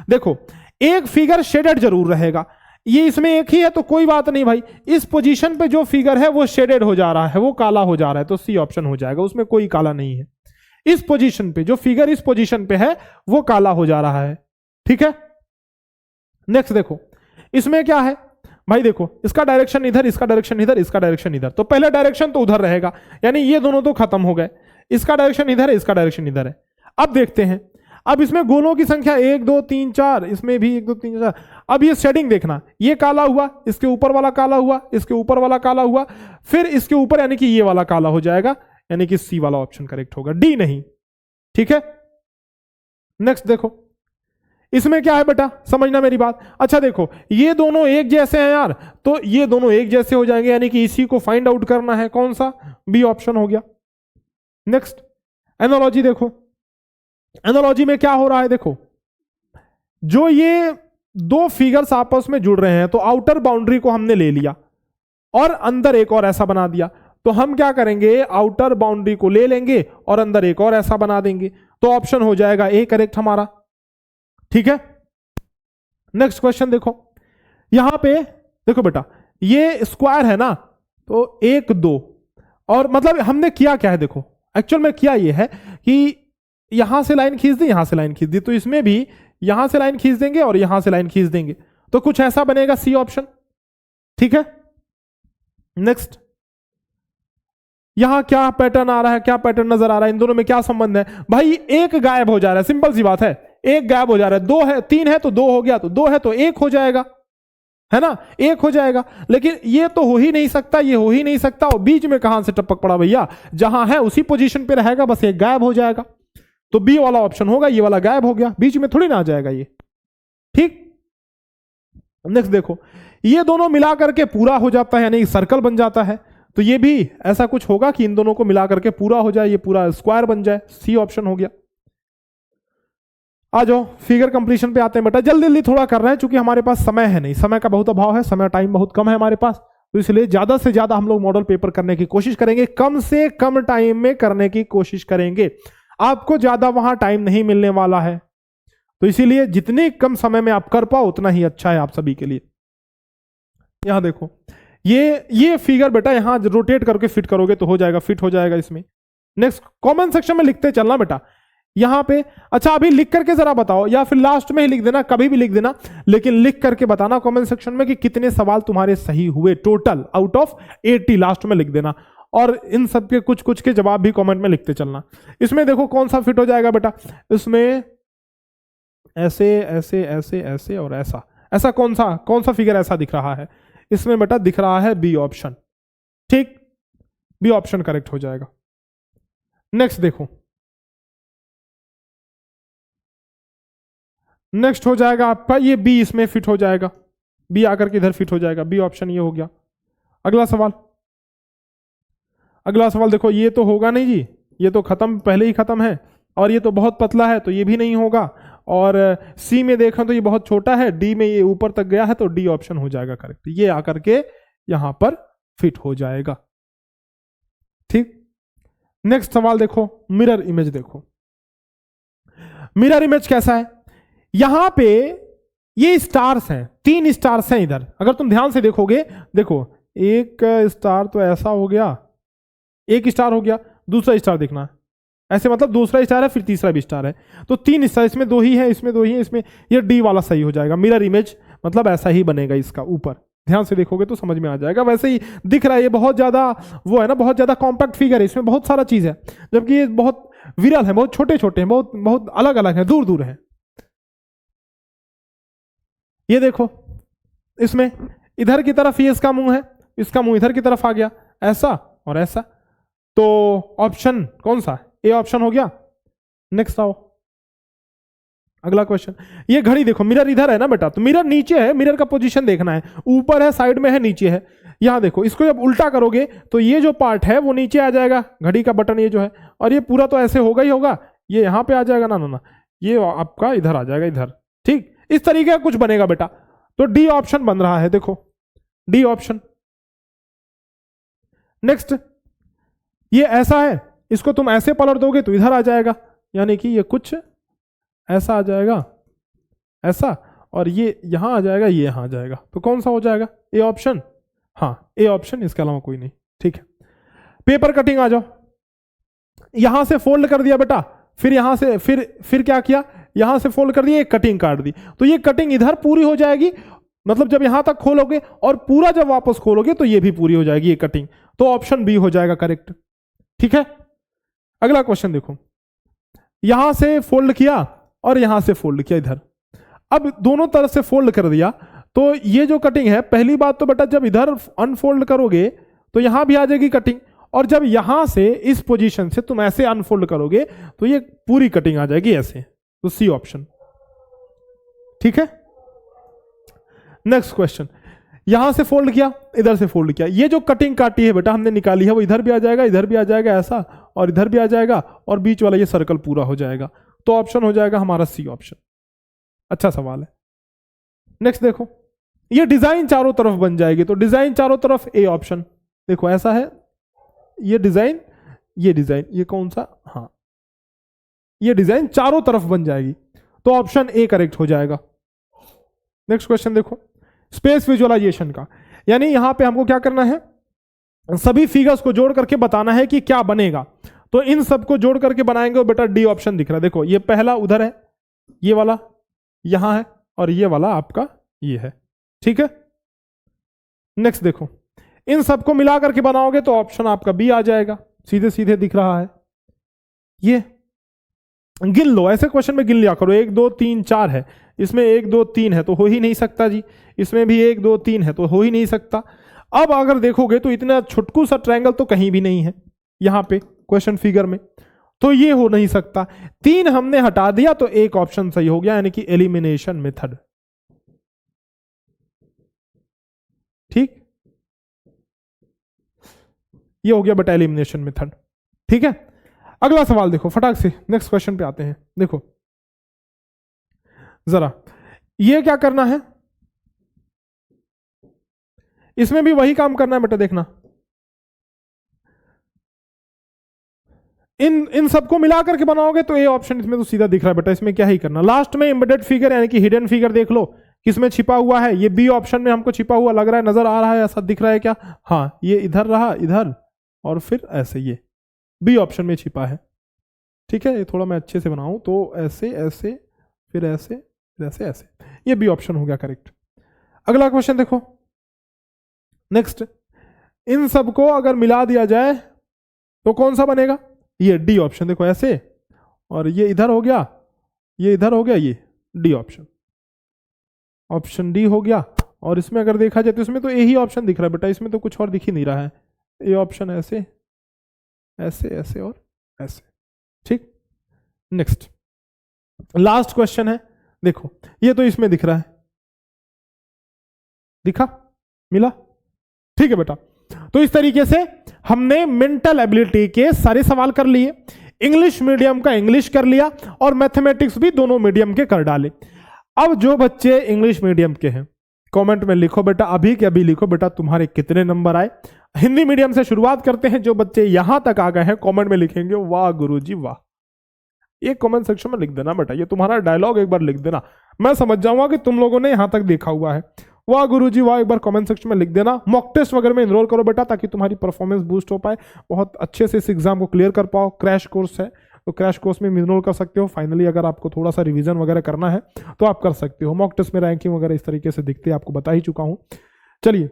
देखो एक फिगर शेडेड जरूर रहेगा, ये इसमें एक ही है तो कोई बात नहीं भाई, इस पोजीशन पे जो फिगर है वो शेडेड हो जा रहा है, वो काला हो जा रहा है, तो सी ऑप्शन हो जाएगा, उसमें कोई काला नहीं है। इस पोजीशन पे जो फिगर इस पोजीशन पे है वो काला हो जा रहा है। ठीक है, नेक्स्ट देखो इसमें क्या है भाई, देखो इसका डायरेक्शन इधर, इसका डायरेक्शन इधर, इसका डायरेक्शन इधर, तो पहला डायरेक्शन तो उधर रहेगा, यानी ये दोनों तो खत्म हो गए, इसका डायरेक्शन इधर है, इसका डायरेक्शन इधर है। अब देखते हैं, अब इसमें गोलों की संख्या 1 2 3 4, इसमें भी 1 2 3 4। अब ये शेडिंग देखना, ये काला हुआ, इसके ऊपर वाला काला हुआ, इसके ऊपर वाला काला हुआ, फिर इसके ऊपर, यानी कि ये वाला काला हो जाएगा, यानी कि सी वाला ऑप्शन करेक्ट होगा, डी नहीं। ठीक है, नेक्स्ट देखो इसमें क्या है बेटा, समझना मेरी बात। अच्छा देखो ये दोनों एक जैसे हैं यार, तो ये दोनों एक जैसे हो जाएंगे, यानी कि इसी को फाइंड आउट करना है, कौन सा, बी ऑप्शन हो गया। नेक्स्ट एनालॉजी देखो, एनालॉजी में क्या हो रहा है, देखो जो ये दो फिगर्स आपस में जुड़ रहे हैं, तो आउटर बाउंड्री को हमने ले लिया और अंदर एक और ऐसा बना दिया, तो हम क्या करेंगे, आउटर बाउंड्री को ले लेंगे और अंदर एक और ऐसा बना देंगे, तो ऑप्शन हो जाएगा ए करेक्ट हमारा। ठीक है, नेक्स्ट क्वेश्चन देखो, यहां पे देखो बेटा ये स्क्वायर है ना, तो 1 2, और मतलब हमने किया क्या है, देखो एक्चुअल में किया ये है कि यहां से लाइन खींच दी, यहां से लाइन खींच दी, तो इसमें भी यहां से लाइन खींच देंगे और यहां से लाइन खींच देंगे, तो कुछ ऐसा बनेगा, सी ऑप्शन। ठीक है, नेक्स्ट, यहां क्या पैटर्न आ रहा है, क्या पैटर्न नजर आ रहा है, इन दोनों में क्या संबंध है भाई? एक गायब हो जा रहा है, सिंपल सी बात है, एक गायब हो जा रहा है। दो है, तीन है तो दो हो गया, तो दो है तो एक हो जाएगा, है ना, एक हो जाएगा। लेकिन ये तो हो ही नहीं सकता, ये हो ही नहीं सकता, और बीच में कहां से टपक पड़ा भैया? जहां है उसी पोजीशन पे रहेगा, बस एक गायब हो जाएगा। तो बी वाला ऑप्शन होगा, ये वाला गायब हो गया, बीच में थोड़ी ना आ जाएगा ये। ठीक, नेक्स्ट देखो, ये दोनों मिला करके पूरा हो जाता है, यानी सर्कल बन जाता है। तो ये भी ऐसा कुछ होगा कि इन दोनों को मिला करके पूरा हो जाए, ये पूरा स्क्वायर बन जाए। सी ऑप्शन हो गया। आ जाओ फिगर कंप्लीशन पे आते हैं बेटा, जल्दी जल्दी थोड़ा कर रहे हैं क्योंकि हमारे पास समय है नहीं, समय का बहुत अभाव है, समय टाइम बहुत कम है हमारे पास, तो इसलिए ज्यादा से ज्यादा हम लोग मॉडल पेपर करने की कोशिश करेंगे, कम से कम टाइम में करने की कोशिश करेंगे। आपको ज्यादा वहां टाइम नहीं मिलने वाला है, तो इसीलिए जितने कम समय में आप कर पाओ उतना ही अच्छा है आप सभी के लिए। यहां देखो, ये फिगर बेटा यहां रोटेट करके फिट करोगे तो हो जाएगा, फिट हो जाएगा इसमें। नेक्स्ट, कमेंट सेक्शन में लिखते चलना बेटा यहां पे। अच्छा अभी लिख करके जरा बताओ, या फिर लास्ट में ही लिख देना, कभी भी लिख देना, लेकिन लिख करके बताना कमेंट सेक्शन में कि कितने सवाल तुम्हारे सही हुए टोटल आउट ऑफ 80, लास्ट में लिख देना। और इन सब के कुछ कुछ के जवाब भी कमेंट में लिखते चलना। इसमें देखो कौन सा फिट हो जाएगा बेटा, इसमें ऐसे ऐसे ऐसे ऐसे और ऐसा, ऐसा कौन सा फिगर ऐसा दिख रहा है? इसमें बेटा दिख रहा है बी ऑप्शन। ठीक, बी ऑप्शन करेक्ट हो जाएगा। नेक्स्ट देखो, नेक्स्ट हो जाएगा आपका ये बी, इसमें फिट हो जाएगा, बी आकर के इधर फिट हो जाएगा, बी ऑप्शन ये हो गया। अगला सवाल, अगला सवाल देखो, ये तो होगा नहीं जी, ये तो खत्म, पहले ही खत्म है, और ये तो बहुत पतला है तो ये भी नहीं होगा, और सी में देखा तो ये बहुत छोटा है, डी में ये ऊपर तक गया है तो डी ऑप्शन हो जाएगा करेक्ट, ये आकर के यहां पर फिट हो जाएगा। ठीक, नेक्स्ट सवाल देखो, मिरर इमेज देखो, मिरर इमेज कैसा है? यहां पे ये स्टार्स हैं, 3 स्टार्स हैं इधर, अगर तुम ध्यान से देखोगे, देखो एक स्टार तो ऐसा हो गया, एक स्टार हो गया, दूसरा स्टार देखना ऐसे, मतलब दूसरा स्टार है फिर तीसरा भी स्टार है, तो 3 स्टार, इसमें 2 ही है, इसमें 2 ही है, इसमें ये डी वाला सही हो जाएगा। मिरर इमेज मतलब ऐसा ही बनेगा इसका ऊपर, ध्यान से देखोगे तो समझ में आ जाएगा। वैसे ही दिख रहा है, ये बहुत ज्यादा वो है ना, बहुत ज्यादा कॉम्पैक्ट फिगर है, इसमें बहुत सारा चीज है, जबकि ये बहुत विरल है, बहुत छोटे छोटे हैं, बहुत बहुत अलग अलग है, दूर दूर है। ये देखो, इसमें इधर की तरफ ये इसका मुंह है, इसका मुंह इधर की तरफ आ गया, ऐसा और ऐसा, तो ऑप्शन कौन सा? ए ऑप्शन हो गया। नेक्स्ट आओ, अगला क्वेश्चन, ये घड़ी देखो, मिरर इधर है ना बेटा, तो मिरर नीचे है, मिरर का पोजीशन देखना है, ऊपर है, साइड में है, नीचे है। यहां देखो, इसको जब उल्टा करोगे तो ये जो पार्ट है वो नीचे आ जाएगा, घड़ी का बटन ये जो है, और ये पूरा तो ऐसे होगा ही होगा, ये यहां पे आ जाएगा ना, ना ना, ये आपका इधर आ जाएगा, इधर। ठीक, इस तरीके का कुछ बनेगा बेटा, तो डी ऑप्शन बन रहा है, देखो डी ऑप्शन। नेक्स्ट, ये ऐसा है, इसको तुम ऐसे पलट दोगे तो इधर आ जाएगा, यानी कि ये कुछ ऐसा आ जाएगा, ऐसा, और ये यहां आ जाएगा, ये यहां आ जाएगा, तो कौन सा हो जाएगा? A option. हाँ, ए ऑप्शन, इसके अलावा कोई नहीं। ठीक है, पेपर कटिंग आ जाओ, यहां से फोल्ड कर दिया बेटा, फिर यहां से फिर क्या किया, यहां से फोल्ड कर दिया, एक कटिंग काट दी, तो ये कटिंग इधर पूरी हो जाएगी, मतलब जब यहां तक खोलोगे और पूरा जब वापस खोलोगे तो ये भी पूरी हो जाएगी ये कटिंग, तो ऑप्शन बी हो जाएगा करेक्ट। ठीक है, अगला क्वेश्चन देखो, यहां से फोल्ड किया और यहां से फोल्ड किया इधर, अब दोनों तरफ से फोल्ड कर दिया, तो ये जो कटिंग है, पहली बात तो बेटा जब इधर अनफोल्ड करोगे तो यहां भी आ जाएगी कटिंग, और जब यहां से इस पोजीशन से तुम ऐसे अनफोल्ड करोगे तो ये पूरी कटिंग आ जाएगी ऐसे, तो सी ऑप्शन। ठीक है, नेक्स्ट क्वेश्चन, यहां से फोल्ड किया, इधर से फोल्ड किया, ये जो कटिंग काटी है बेटा हमने निकाली है, वो इधर भी आ जाएगा, इधर भी आ जाएगा ऐसा, और इधर भी आ जाएगा, और बीच वाला ये सर्कल पूरा हो जाएगा, तो ऑप्शन हो जाएगा हमारा सी ऑप्शन। अच्छा सवाल है। नेक्स्ट देखो, ये डिजाइन चारों तरफ बन जाएगी, तो डिजाइन चारों तरफ ए ऑप्शन, देखो ऐसा है, ये डिजाइन, ये डिजाइन, ये कौन सा, हाँ ये डिजाइन चारों तरफ बन जाएगी, तो ऑप्शन ए करेक्ट हो जाएगा। नेक्स्ट क्वेश्चन देखो, स्पेस विजुअलाइजेशन का, यानी यहां पे हमको क्या करना है, सभी फिगर्स को जोड़ करके बताना है कि क्या बनेगा, तो इन सबको जोड़ करके बनाएंगे, और बेटा डी ऑप्शन दिख रहा है, देखो ये पहला उधर है, ये वाला यहां है, और ये वाला आपका ये है। ठीक है, नेक्स्ट देखो, इन सबको मिला करके बनाओगे तो ऑप्शन आपका बी आ जाएगा, सीधे सीधे दिख रहा है। ये गिन लो, ऐसे क्वेश्चन में गिन लिया करो, 1 2 3 4 है, इसमें 1 2 3 है तो हो ही नहीं सकता जी, इसमें भी 1 2 3 है तो हो ही नहीं सकता। अब अगर देखोगे तो इतना छुटकू सा ट्रायंगल तो कहीं भी नहीं है यहां पे क्वेश्चन फिगर में, तो ये हो नहीं सकता। 3 हमने हटा दिया तो एक ऑप्शन सही हो गया, यानी कि एलिमिनेशन मेथड। ठीक, ये हो गया बेटा एलिमिनेशन मेथड। ठीक है, अगला सवाल देखो फटाक से, नेक्स्ट क्वेश्चन पे आते हैं। देखो जरा, ये क्या करना है, इसमें भी वही काम करना है बेटा। देखना, इन सबको मिलाकर के बनाओगे तो ये ऑप्शन इसमें तो सीधा दिख रहा है बेटा, इसमें क्या ही करना। लास्ट में एम्बेडेड फिगर यानी कि हिडन फिगर देख लो, किसमें छिपा हुआ है, ये बी ऑप्शन में हमको छिपा हुआ लग रहा है, नजर आ रहा है, ऐसा दिख रहा है क्या? हाँ, ये इधर रहा, इधर, और फिर ऐसे, ये बी ऑप्शन में छिपा है। ठीक है, ये थोड़ा मैं अच्छे से बनाऊं तो ऐसे ऐसे, फिर ऐसे, फिर ऐसे ऐसे, ये बी ऑप्शन हो गया करेक्ट। अगला क्वेश्चन देखो, नेक्स्ट, इन सबको अगर मिला दिया जाए तो कौन सा बनेगा? ये डी ऑप्शन देखो, ऐसे, और ये इधर हो गया, ये इधर हो गया, ये डी ऑप्शन, ऑप्शन डी हो गया। और इसमें अगर देखा जाए तो इसमें तो यही ऑप्शन दिख रहा है बेटा, इसमें तो कुछ और दिख ही नहीं रहा है। ये ऑप्शन ऐसे ऐसे ऐसे और ऐसे। ठीक, नेक्स्ट लास्ट क्वेश्चन है, देखो ये तो इसमें दिख रहा है, दिखा, मिला? ठीक है बेटा, तो इस तरीके से हमने मेंटल एबिलिटी के सारे सवाल कर लिए, इंग्लिश मीडियम का इंग्लिश कर लिया और मैथमेटिक्स भी दोनों मीडियम के कर डाले। अब जो बच्चे इंग्लिश मीडियम के हैं कमेंट में लिखो बेटा, अभी के अभी लिखो बेटा तुम्हारे कितने नंबर आए। हिंदी मीडियम से शुरुआत करते हैं, जो बच्चे यहां तक आ गए हैं कमेंट में लिखेंगे वाह गुरुजी वाह। ये कमेंट सेक्शन में लिख देना बेटा, ये तुम्हारा डायलॉग एक बार लिख देना, मैं समझ जाऊंगा कि तुम लोगों ने यहां तक देखा हुआ है। वाह गुरुजी वाह एक बार कमेंट सेक्शन में लिख देना। मॉक टेस्ट वगैरह में इनरोल करो बेटा, ताकि तुम्हारी परफॉर्मेंस बूस्ट हो पाए, बहुत अच्छे से इस एग्जाम को क्लियर कर पाओ। क्रैश कोर्स है तो क्रैश कोर्स में इनरोल कर सकते हो। फाइनली अगर आपको थोड़ा सा रिवीजन वगैरह करना है तो आप कर सकते हो। मॉक टेस्ट में रैंकिंग वगैरह इस तरीके से दिखते हैं, आपको बता ही चुका हूं। चलिए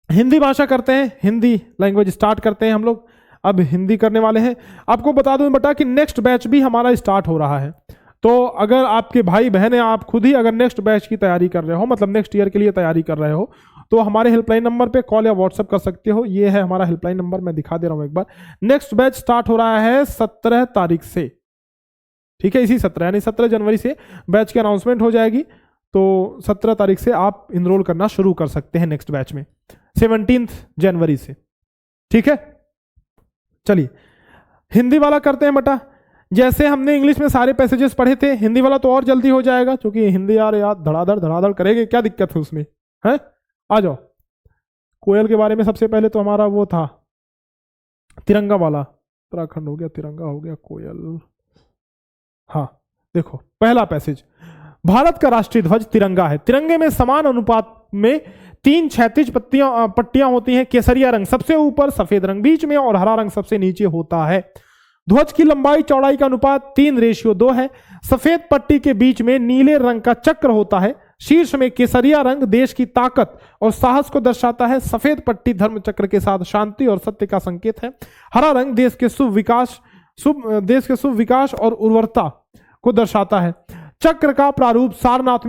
हिंदी भाषा करते हैं, हिंदी लैंग्वेज स्टार्ट करते हैं हम लोग। अब हिंदी करने वाले हैं। आपको बता दूं बेटा कि नेक्स्ट बैच भी हमारा स्टार्ट हो रहा है, तो अगर आपके भाई बहन है, आप खुद ही अगर नेक्स्ट बैच की तैयारी कर रहे हो, मतलब नेक्स्ट ईयर के लिए तैयारी कर रहे हो, तो हमारे हेल्पलाइन नंबर पे कॉल या व्हाट्सएप कर सकते हो। ये है हमारा हेल्पलाइन नंबर, मैं दिखा दे रहा हूं एक बार। नेक्स्ट बैच स्टार्ट हो रहा है 17 तारीख से, ठीक है, इसी 17 यानी 17 जनवरी से बैच की अनाउंसमेंट हो जाएगी। तो 17 तारीख से आप इनरोल करना शुरू कर सकते हैं नेक्स्ट बैच में, 17 जनवरी से। ठीक है, चलिए हिंदी वाला करते हैं बेटा। जैसे हमने इंग्लिश में सारे पैसेजेस पढ़े थे, हिंदी वाला तो और जल्दी हो जाएगा, क्योंकि हिंदी यार धड़ाधड़ करेंगे, क्या दिक्कत है उसमें, है? आ जाओ। कोयल के बारे में सबसे पहले तो हमारा वो था तिरंगा वाला, उत्तराखंड हो गया, तिरंगा हो गया, कोयल। हाँ देखो पहला पैसेज, भारत का राष्ट्रीय ध्वज तिरंगा है। तिरंगे में समान अनुपात में 3 क्षैतिज पट्टियां होती हैं। केसरिया रंग सबसे ऊपर, सफेद रंग बीच में और हरा रंग सबसे नीचे होता है। ध्वज की लंबाई चौड़ाई का अनुपात 3:2 है। सफेद पट्टी के बीच में नीले रंग का चक्र होता है। शीर्ष में केसरिया रंग देश की ताकत और साहस को दर्शाता है। सफेद पट्टी धर्म चक्र के साथ शांति और सत्य का संकेत है। हरा रंग देश के शुभ विकास और उर्वरता को दर्शाता है। चक्र का प्रारूप सारनाथ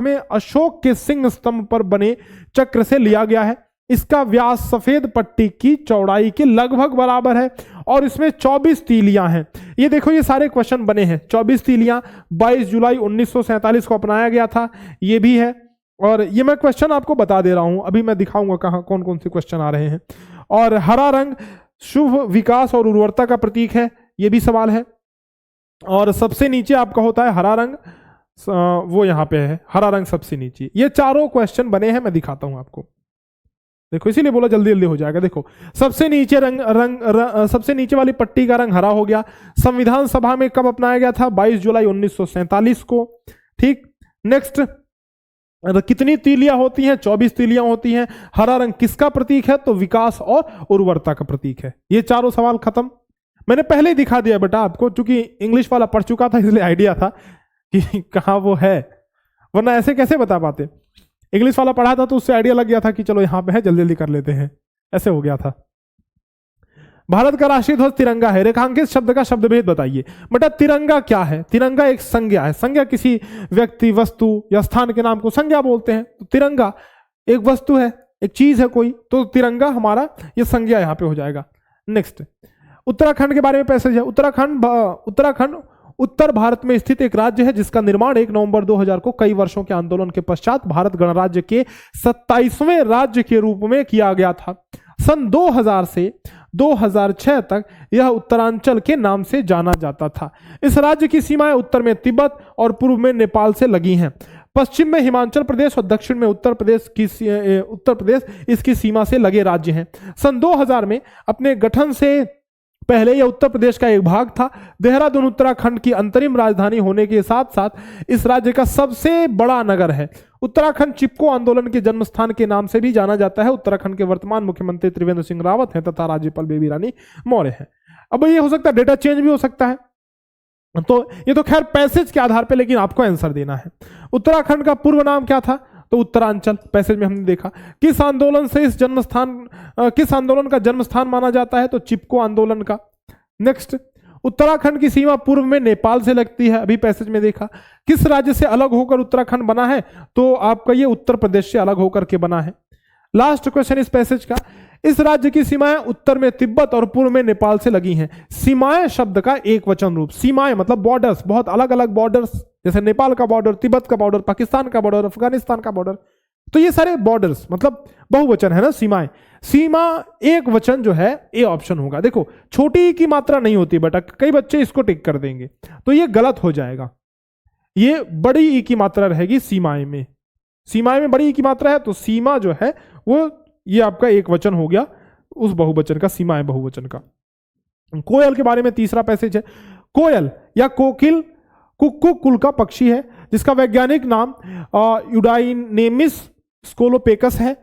में अशोक के सिंह स्तंभ पर बने चक्र से लिया गया है। इसका व्यास सफेद पट्टी की चौड़ाई के लगभग बराबर है और इसमें 24 तीलियां हैं। ये देखो, ये सारे क्वेश्चन बने हैं। 24 तीलियां 22 जुलाई 1947 को अपनाया गया था, ये भी है। और ये मैं क्वेश्चन आपको बता दे रहा हूं, अभी मैं दिखाऊंगा कहां कौन कौन से क्वेश्चन आ रहे हैं। और हरा रंग शुभ विकास और उर्वरता का प्रतीक है, ये भी सवाल है। और सबसे नीचे आपका होता है हरा रंग, वो यहां पे है, हरा रंग सबसे नीचे। ये चारों क्वेश्चन बने हैं, मैं दिखाता हूं आपको। देखो इसीलिए बोला जल्दी जल्दी हो जाएगा। देखो सबसे नीचे सबसे नीचे वाली पट्टी का रंग हरा हो गया। संविधान सभा में कब अपनाया गया था? 22 जुलाई 1947 को। ठीक, नेक्स्ट, कितनी तीलियां होती हैं? 24 तीलियां होती हैं। हरा रंग किसका प्रतीक है? तो विकास और उर्वरता का प्रतीक है। ये चारों सवाल खत्म। मैंने पहले ही दिखा दिया बेटा आपको, क्योंकि इंग्लिश वाला पढ़ चुका था, इसलिए आइडिया था कि कहां वो है, वरना ऐसे कैसे बता पाते। इंग्लिश वाला पढ़ा था तो उससे आइडिया लग गया था कि चलो यहां पे है, जल्दी जल्दी कर लेते हैं, ऐसे हो गया था। भारत का राष्ट्रीय ध्वज तिरंगा है। रेखांकित शब्द का शब्द भेद बताइए। बेटा तिरंगा क्या है? तिरंगा एक संज्ञा है। संज्ञा किसी व्यक्ति, वस्तु या स्थान के नाम को संज्ञा बोलते हैं। तो तिरंगा एक वस्तु है, एक चीज है कोई, तो तिरंगा हमारा ये संज्ञा यहां पे हो जाएगा। नेक्स्ट, उत्तराखंड के बारे में पैसेज है। उत्तराखंड उत्तर भारत में स्थित एक राज्य है जिसका निर्माण 1 नवंबर 2000 को कई वर्षों के आंदोलन के पश्चात भारत गणराज्य के 27वें राज्य के रूप में किया गया था। सन 2000 से 2006 तक यह उत्तरांचल के नाम से जाना जाता था। इस राज्य की सीमाएं उत्तर में तिब्बत और पूर्व में नेपाल से लगी हैं। पश्चिम में हिमाचल प्रदेश और दक्षिण में उत्तर प्रदेश इसकी सीमा से लगे राज्य हैं। सन 2000 में अपने गठन से पहले यह उत्तर प्रदेश का एक भाग था। देहरादून उत्तराखंड की अंतरिम राजधानी होने के साथ साथ इस राज्य का सबसे बड़ा नगर है। उत्तराखंड चिपको आंदोलन के जन्म स्थान के नाम से भी जाना जाता है। उत्तराखंड के वर्तमान मुख्यमंत्री त्रिवेंद्र सिंह रावत हैं तथा राज्यपाल बेबी रानी मौर्य हैं। अब ये हो सकता है डेटा चेंज भी हो सकता है, तो ये तो खैर पैसेज के आधार पर, लेकिन आपको आंसर देना है। उत्तराखंड का पूर्व नाम क्या था? तो उत्तरांचल। पैसेज में हमने देखा। किस आंदोलन का जन्म स्थान माना जाता है? तो चिपको आंदोलन का। नेक्स्ट, उत्तराखंड की सीमा पूर्व में नेपाल से लगती है, अभी पैसेज में देखा। किस राज्य से अलग होकर उत्तराखंड बना है? तो आपका ये उत्तर प्रदेश से अलग होकर के बना है। लास्ट क्वेश्चन इस पैसेज का, इस राज्य की सीमाएं उत्तर में तिब्बत और पूर्व में नेपाल से लगी हैं। सीमाएं शब्द का एक वचन रूप। सीमाएं मतलब बॉर्डर्स, बहुत अलग अलग बॉर्डर्स, जैसे नेपाल का बॉर्डर, तिब्बत का बॉर्डर, पाकिस्तान का बॉर्डर, अफगानिस्तान का बॉर्डर, तो ये सारे बॉर्डर्स मतलब बहुवचन है ना सीमाएं। सीमा एक वचन जो है ए ऑप्शन होगा। देखो छोटी की मात्रा नहीं होती बेटा, कई बच्चे इसको टिक कर देंगे तो ये गलत हो जाएगा। ये बड़ी ई की मात्रा रहेगी सीमाएं में। सीमाएं में बड़ी ई की मात्रा है तो सीमा जो है वो ये आपका एक वचन हो गया उस बहुवचन का, सीमाएं बहुवचन का। कोयल के बारे में तीसरा पैसेज है। कोयल या कोकिल कुक्कू कुल का पक्षी है जिसका वैज्ञानिक नाम यूडाइनेमिस स्कोलोपेकस है।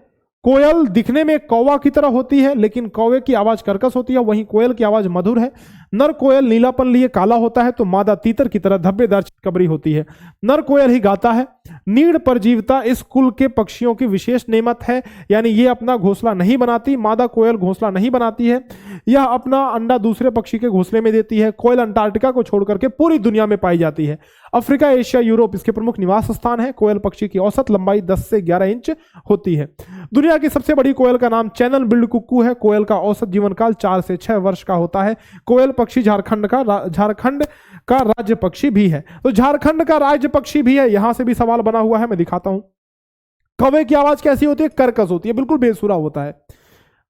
कोयल दिखने में कौवा की तरह होती है लेकिन कौवे की आवाज कर्कश होती है, वहीं कोयल की आवाज मधुर है। नर कोयल नीलापन लिए काला होता है तो मादा तीतर की तरह धब्बेदार चितकबरी होती है। नर कोयल ही गाता है। नीड़ परजीविता इस कुल के पक्षियों की विशेष नेमत है, यानी ये अपना घोंसला नहीं बनाती। मादा कोयल घोंसला नहीं बनाती है, यह अपना अंडा दूसरे पक्षी के घोंसले में देती है। कोयल अंटार्कटिका को छोड़कर के पूरी दुनिया में पाई जाती है। अफ्रीका, एशिया, यूरोप इसके प्रमुख निवास स्थान है। कोयल पक्षी की औसत लंबाई 10 से 11 इंच होती है। दुनिया की सबसे बड़ी कोयल का नाम चैनल बिल्ड कुक्कू है। कोयल का औसत जीवन काल 4 से 6 वर्ष का होता है। कोयल पक्षी झारखंड का राज्य पक्षी भी है। तो झारखंड का राज्य पक्षी भी है, यहां से भी सवाल बना हुआ है, मैं दिखाता हूं। कौवे की आवाज कैसी होती है? कर्कश होती है, बिल्कुल बेसुरा होता है।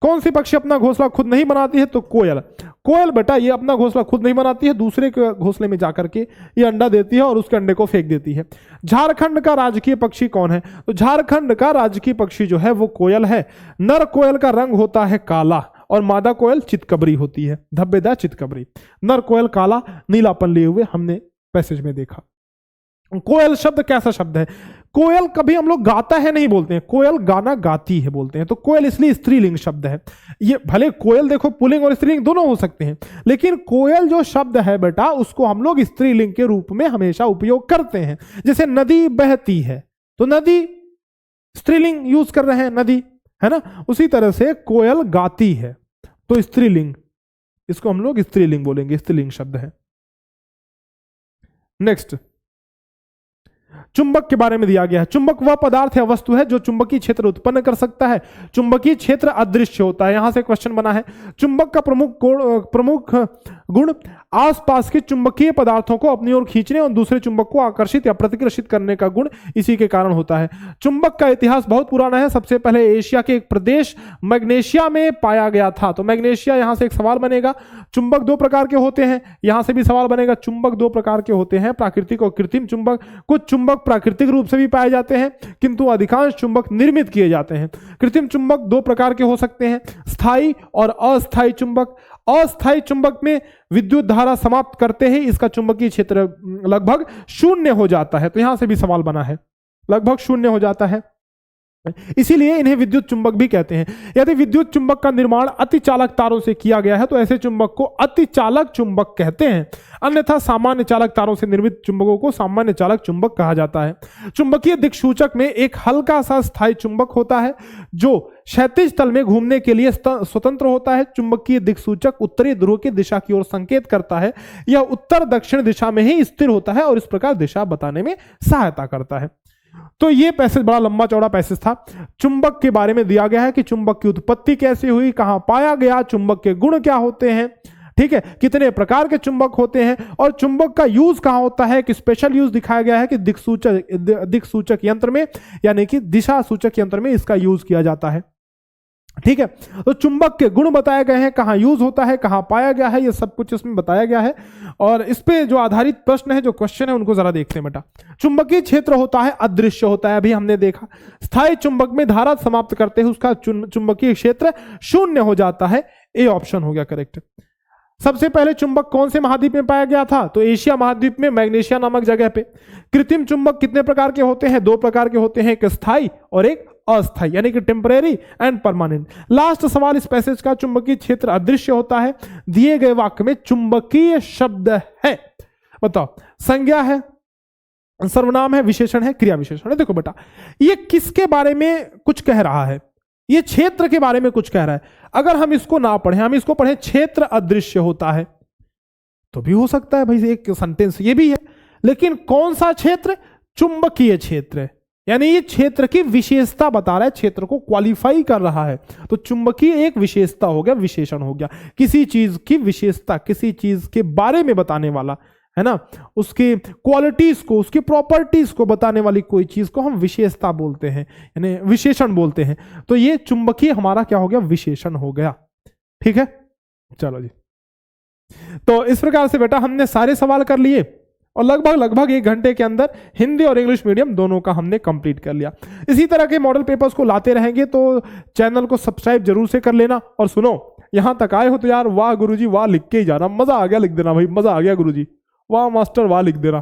कौन सी पक्षी अपना घोंसला खुद नहीं बनाती है? तो कोयल। कोयल बेटा ये अपना घोंसला खुद नहीं बनाती है, दूसरे के घोंसले में जाकर के ये अंडा देती है और उसके अंडे को फेंक देती है। झारखंड का राजकीय पक्षी कौन है? तो झारखंड का राजकीय पक्षी जो है वो कोयल है। नर कोयल का रंग होता है काला और मादा कोयल चितकबरी होती है, धब्बेदार चितकबरी। नर कोयल काला नीलापन लिए हुए हमने पैसेज में देखा। कोयल शब्द कैसा शब्द है? कोयल कभी हम लोग गाता है नहीं बोलते हैं, कोयल गाना गाती है बोलते हैं। तो कोयल इसलिए स्त्रीलिंग शब्द है। ये भले कोयल देखो पुल्लिंग और स्त्रीलिंग दोनों हो सकते हैं, लेकिन कोयल जो शब्द है बेटा उसको हम लोग स्त्रीलिंग के रूप में हमेशा उपयोग करते हैं। जैसे नदी बहती है तो नदी स्त्रीलिंग यूज कर रहे हैं, नदी है ना। उसी तरह से कोयल गाती है तो स्त्रीलिंग, इसको हम लोग स्त्रीलिंग बोलेंगे, स्त्रीलिंग शब्द है। नेक्स्ट, चुंबक के बारे में दिया गया है। चुंबक वह पदार्थ या वस्तु है जो चुंबकीय क्षेत्र उत्पन्न कर सकता है। चुंबकीय क्षेत्र अदृश्य होता है। यहां से क्वेश्चन बना है, चुंबक का प्रमुख गुण आसपास के चुंबकीय पदार्थों को अपनी ओर खींचने और दूसरे चुंबक को आकर्षित या प्रतिकर्षित करने का गुण इसी के कारण होता है। चुंबक का इतिहास बहुत पुराना है। सबसे पहले एशिया के एक प्रदेश मैग्नेशिया में पाया गया था। तो मैग्नेशिया, यहां से एक सवाल बनेगा। चुंबक दो प्रकार के होते हैं, यहां से भी सवाल बनेगा। चुंबक दो प्रकार के होते हैं, प्राकृतिक और कृत्रिम चुंबक। कुछ चुंबक प्राकृतिक रूप से भी पाए जाते हैं किंतु अधिकांश चुंबक निर्मित किए जाते हैं। कृत्रिम चुंबक दो प्रकार के हो सकते हैं, स्थायी और अस्थायी चुंबक। अस्थायी चुंबक में विद्युत धारा समाप्त करते ही इसका चुंबकीय क्षेत्र लगभग शून्य हो जाता है। तो यहां से भी सवाल बना है, लगभग शून्य हो जाता है। इसीलिए इन्हें विद्युत चुंबक भी कहते हैं। यदि विद्युत चुंबक का निर्माण अतिचालक तारों से किया गया है तो ऐसे चुंबक को अतिचालक चुंबक कहते हैं, अन्यथा सामान्य चालक तारों से निर्मित चुंबकों को सामान्य चालक चुंबक कहा जाता है। चुंबकीय दिक्सूचक में एक हल्का सा स्थायी चुंबक होता है जो क्षैतिज तल में घूमने के लिए स्वतंत्र होता है। चुंबकीय दिक्सूचक उत्तरी ध्रुव की दिशा की ओर संकेत करता है। यह उत्तर दक्षिण दिशा में ही स्थिर होता है और इस प्रकार दिशा बताने में सहायता करता है। तो ये पैसेज बड़ा लंबा चौड़ा पैसेज था। चुंबक के बारे में दिया गया है कि चुंबक की उत्पत्ति कैसे हुई, कहां पाया गया, चुंबक के गुण क्या होते हैं, ठीक है, कितने प्रकार के चुंबक होते हैं और चुंबक का यूज कहां होता है। कि स्पेशल यूज दिखाया गया है कि दिक्सूचक यंत्र में, यानी कि दिशा सूचक यंत्र में इसका यूज किया जाता है। ठीक है, तो चुंबक के गुण बताए गए हैं, कहां यूज होता है, कहां पाया गया है, ये सब कुछ इसमें बताया गया है। और इस पे जो आधारित प्रश्न है, जो क्वेश्चन है, उनको जरा देखते हैं बेटा। चुंबकीय क्षेत्र होता है अदृश्य होता है, अभी हमने देखा। स्थायी चुंबक में धारा समाप्त करते हैं उसका चुंबकीय क्षेत्र शून्य हो जाता है। ए ऑप्शन हो गया करेक्ट। सबसे पहले चुंबक कौन से महाद्वीप में पाया गया था, तो एशिया महाद्वीप में मैग्नेशिया नामक जगह पे। कृत्रिम चुंबक कितने प्रकार के होते हैं, दो प्रकार के होते हैं, एक स्थायी और एक अस्थायी, यानी कि टेम्परेरी एंड परमानेंट। लास्ट सवाल इस पैसेज का, चुंबकीय क्षेत्र अदृश्य होता है, दिए गए वाक्य में चुंबकीय शब्द है, बताओ, संज्ञा है, सर्वनाम है, विशेषण है, क्रिया विशेषण है। देखो बेटा, ये किसके बारे में कुछ कह रहा है, ये क्षेत्र के बारे में कुछ कह रहा है। अगर हम इसको ना पढ़ें, हम इसको पढ़ें क्षेत्र अदृश्य होता है, तो भी हो सकता है भाई, एक सेंटेंस ये भी है। लेकिन कौन सा क्षेत्र, चुंबकीय क्षेत्र, यानी ये क्षेत्र की विशेषता बता रहा है, क्षेत्र को क्वालिफाई कर रहा है। तो चुंबकीय एक विशेषता हो गया, विशेषण हो गया, किसी चीज की विशेषता, किसी चीज के बारे में बताने वाला, है ना, उसके क्वालिटीज को, उसकी प्रॉपर्टीज को बताने वाली कोई चीज को हम विशेषता बोलते हैं, यानी विशेषण बोलते हैं। तो ये चुंबकीय हमारा क्या हो गया, विशेषण हो गया। ठीक है, चलो जी। तो इस प्रकार से बेटा हमने सारे सवाल कर लिए और लगभग 1 घंटे के अंदर हिंदी और इंग्लिश मीडियम दोनों का हमने कंप्लीट कर लिया। इसी तरह के मॉडल पेपर्स को लाते रहेंगे, तो चैनल को सब्सक्राइब जरूर से कर लेना। और सुनो, यहां तक आए हो तो यार वाह गुरुजी वाह लिख के ही जाना, मजा आ गया लिख देना भाई, मजा आ गया गुरुजी, वाह मास्टर वाह लिख देना।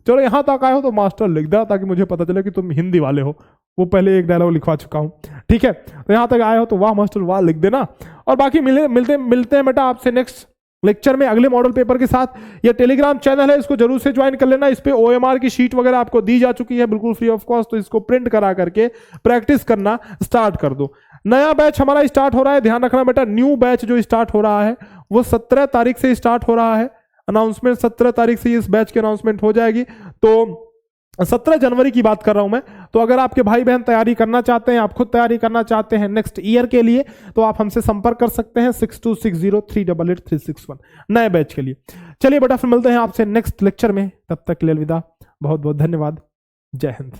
चलो यहां तक आए हो तो मास्टर लिख देना, ताकि मुझे पता चले कि तुम हिंदी वाले हो। वो पहले एक डायलॉग लिखवा चुका हूं, ठीक है। तो यहां तक आए हो तो वाह मास्टर वाह लिख देना। और बाकी मिलते हैं बेटा आपसे नेक्स्ट लेक्चर में अगले मॉडल पेपर के साथ। ये टेलीग्राम चैनल है, इसको जरूर से ज्वाइन कर लेना। इस पे OMR की शीट वगैरह आपको दी जा चुकी है बिल्कुल फ्री ऑफ कॉस्ट, तो इसको प्रिंट करा करके प्रैक्टिस करना स्टार्ट कर दो। नया बैच हमारा स्टार्ट हो रहा है, ध्यान रखना बेटा, न्यू बैच जो स्टार्ट हो रहा है वो 17 तारीख से स्टार्ट हो रहा है। अनाउंसमेंट 17 तारीख से इस बैच की अनाउंसमेंट हो जाएगी। तो 17 जनवरी की बात कर रहा हूं मैं। तो अगर आपके भाई बहन तैयारी करना चाहते हैं, आप खुद तैयारी करना चाहते हैं नेक्स्ट ईयर के लिए, तो आप हमसे संपर्क कर सकते हैं 6260388361 नए बैच के लिए। चलिए बेटा, फिर मिलते हैं आपसे नेक्स्ट लेक्चर में, तब तक के लिए अलविदा, बहुत बहुत धन्यवाद, जय हिंद।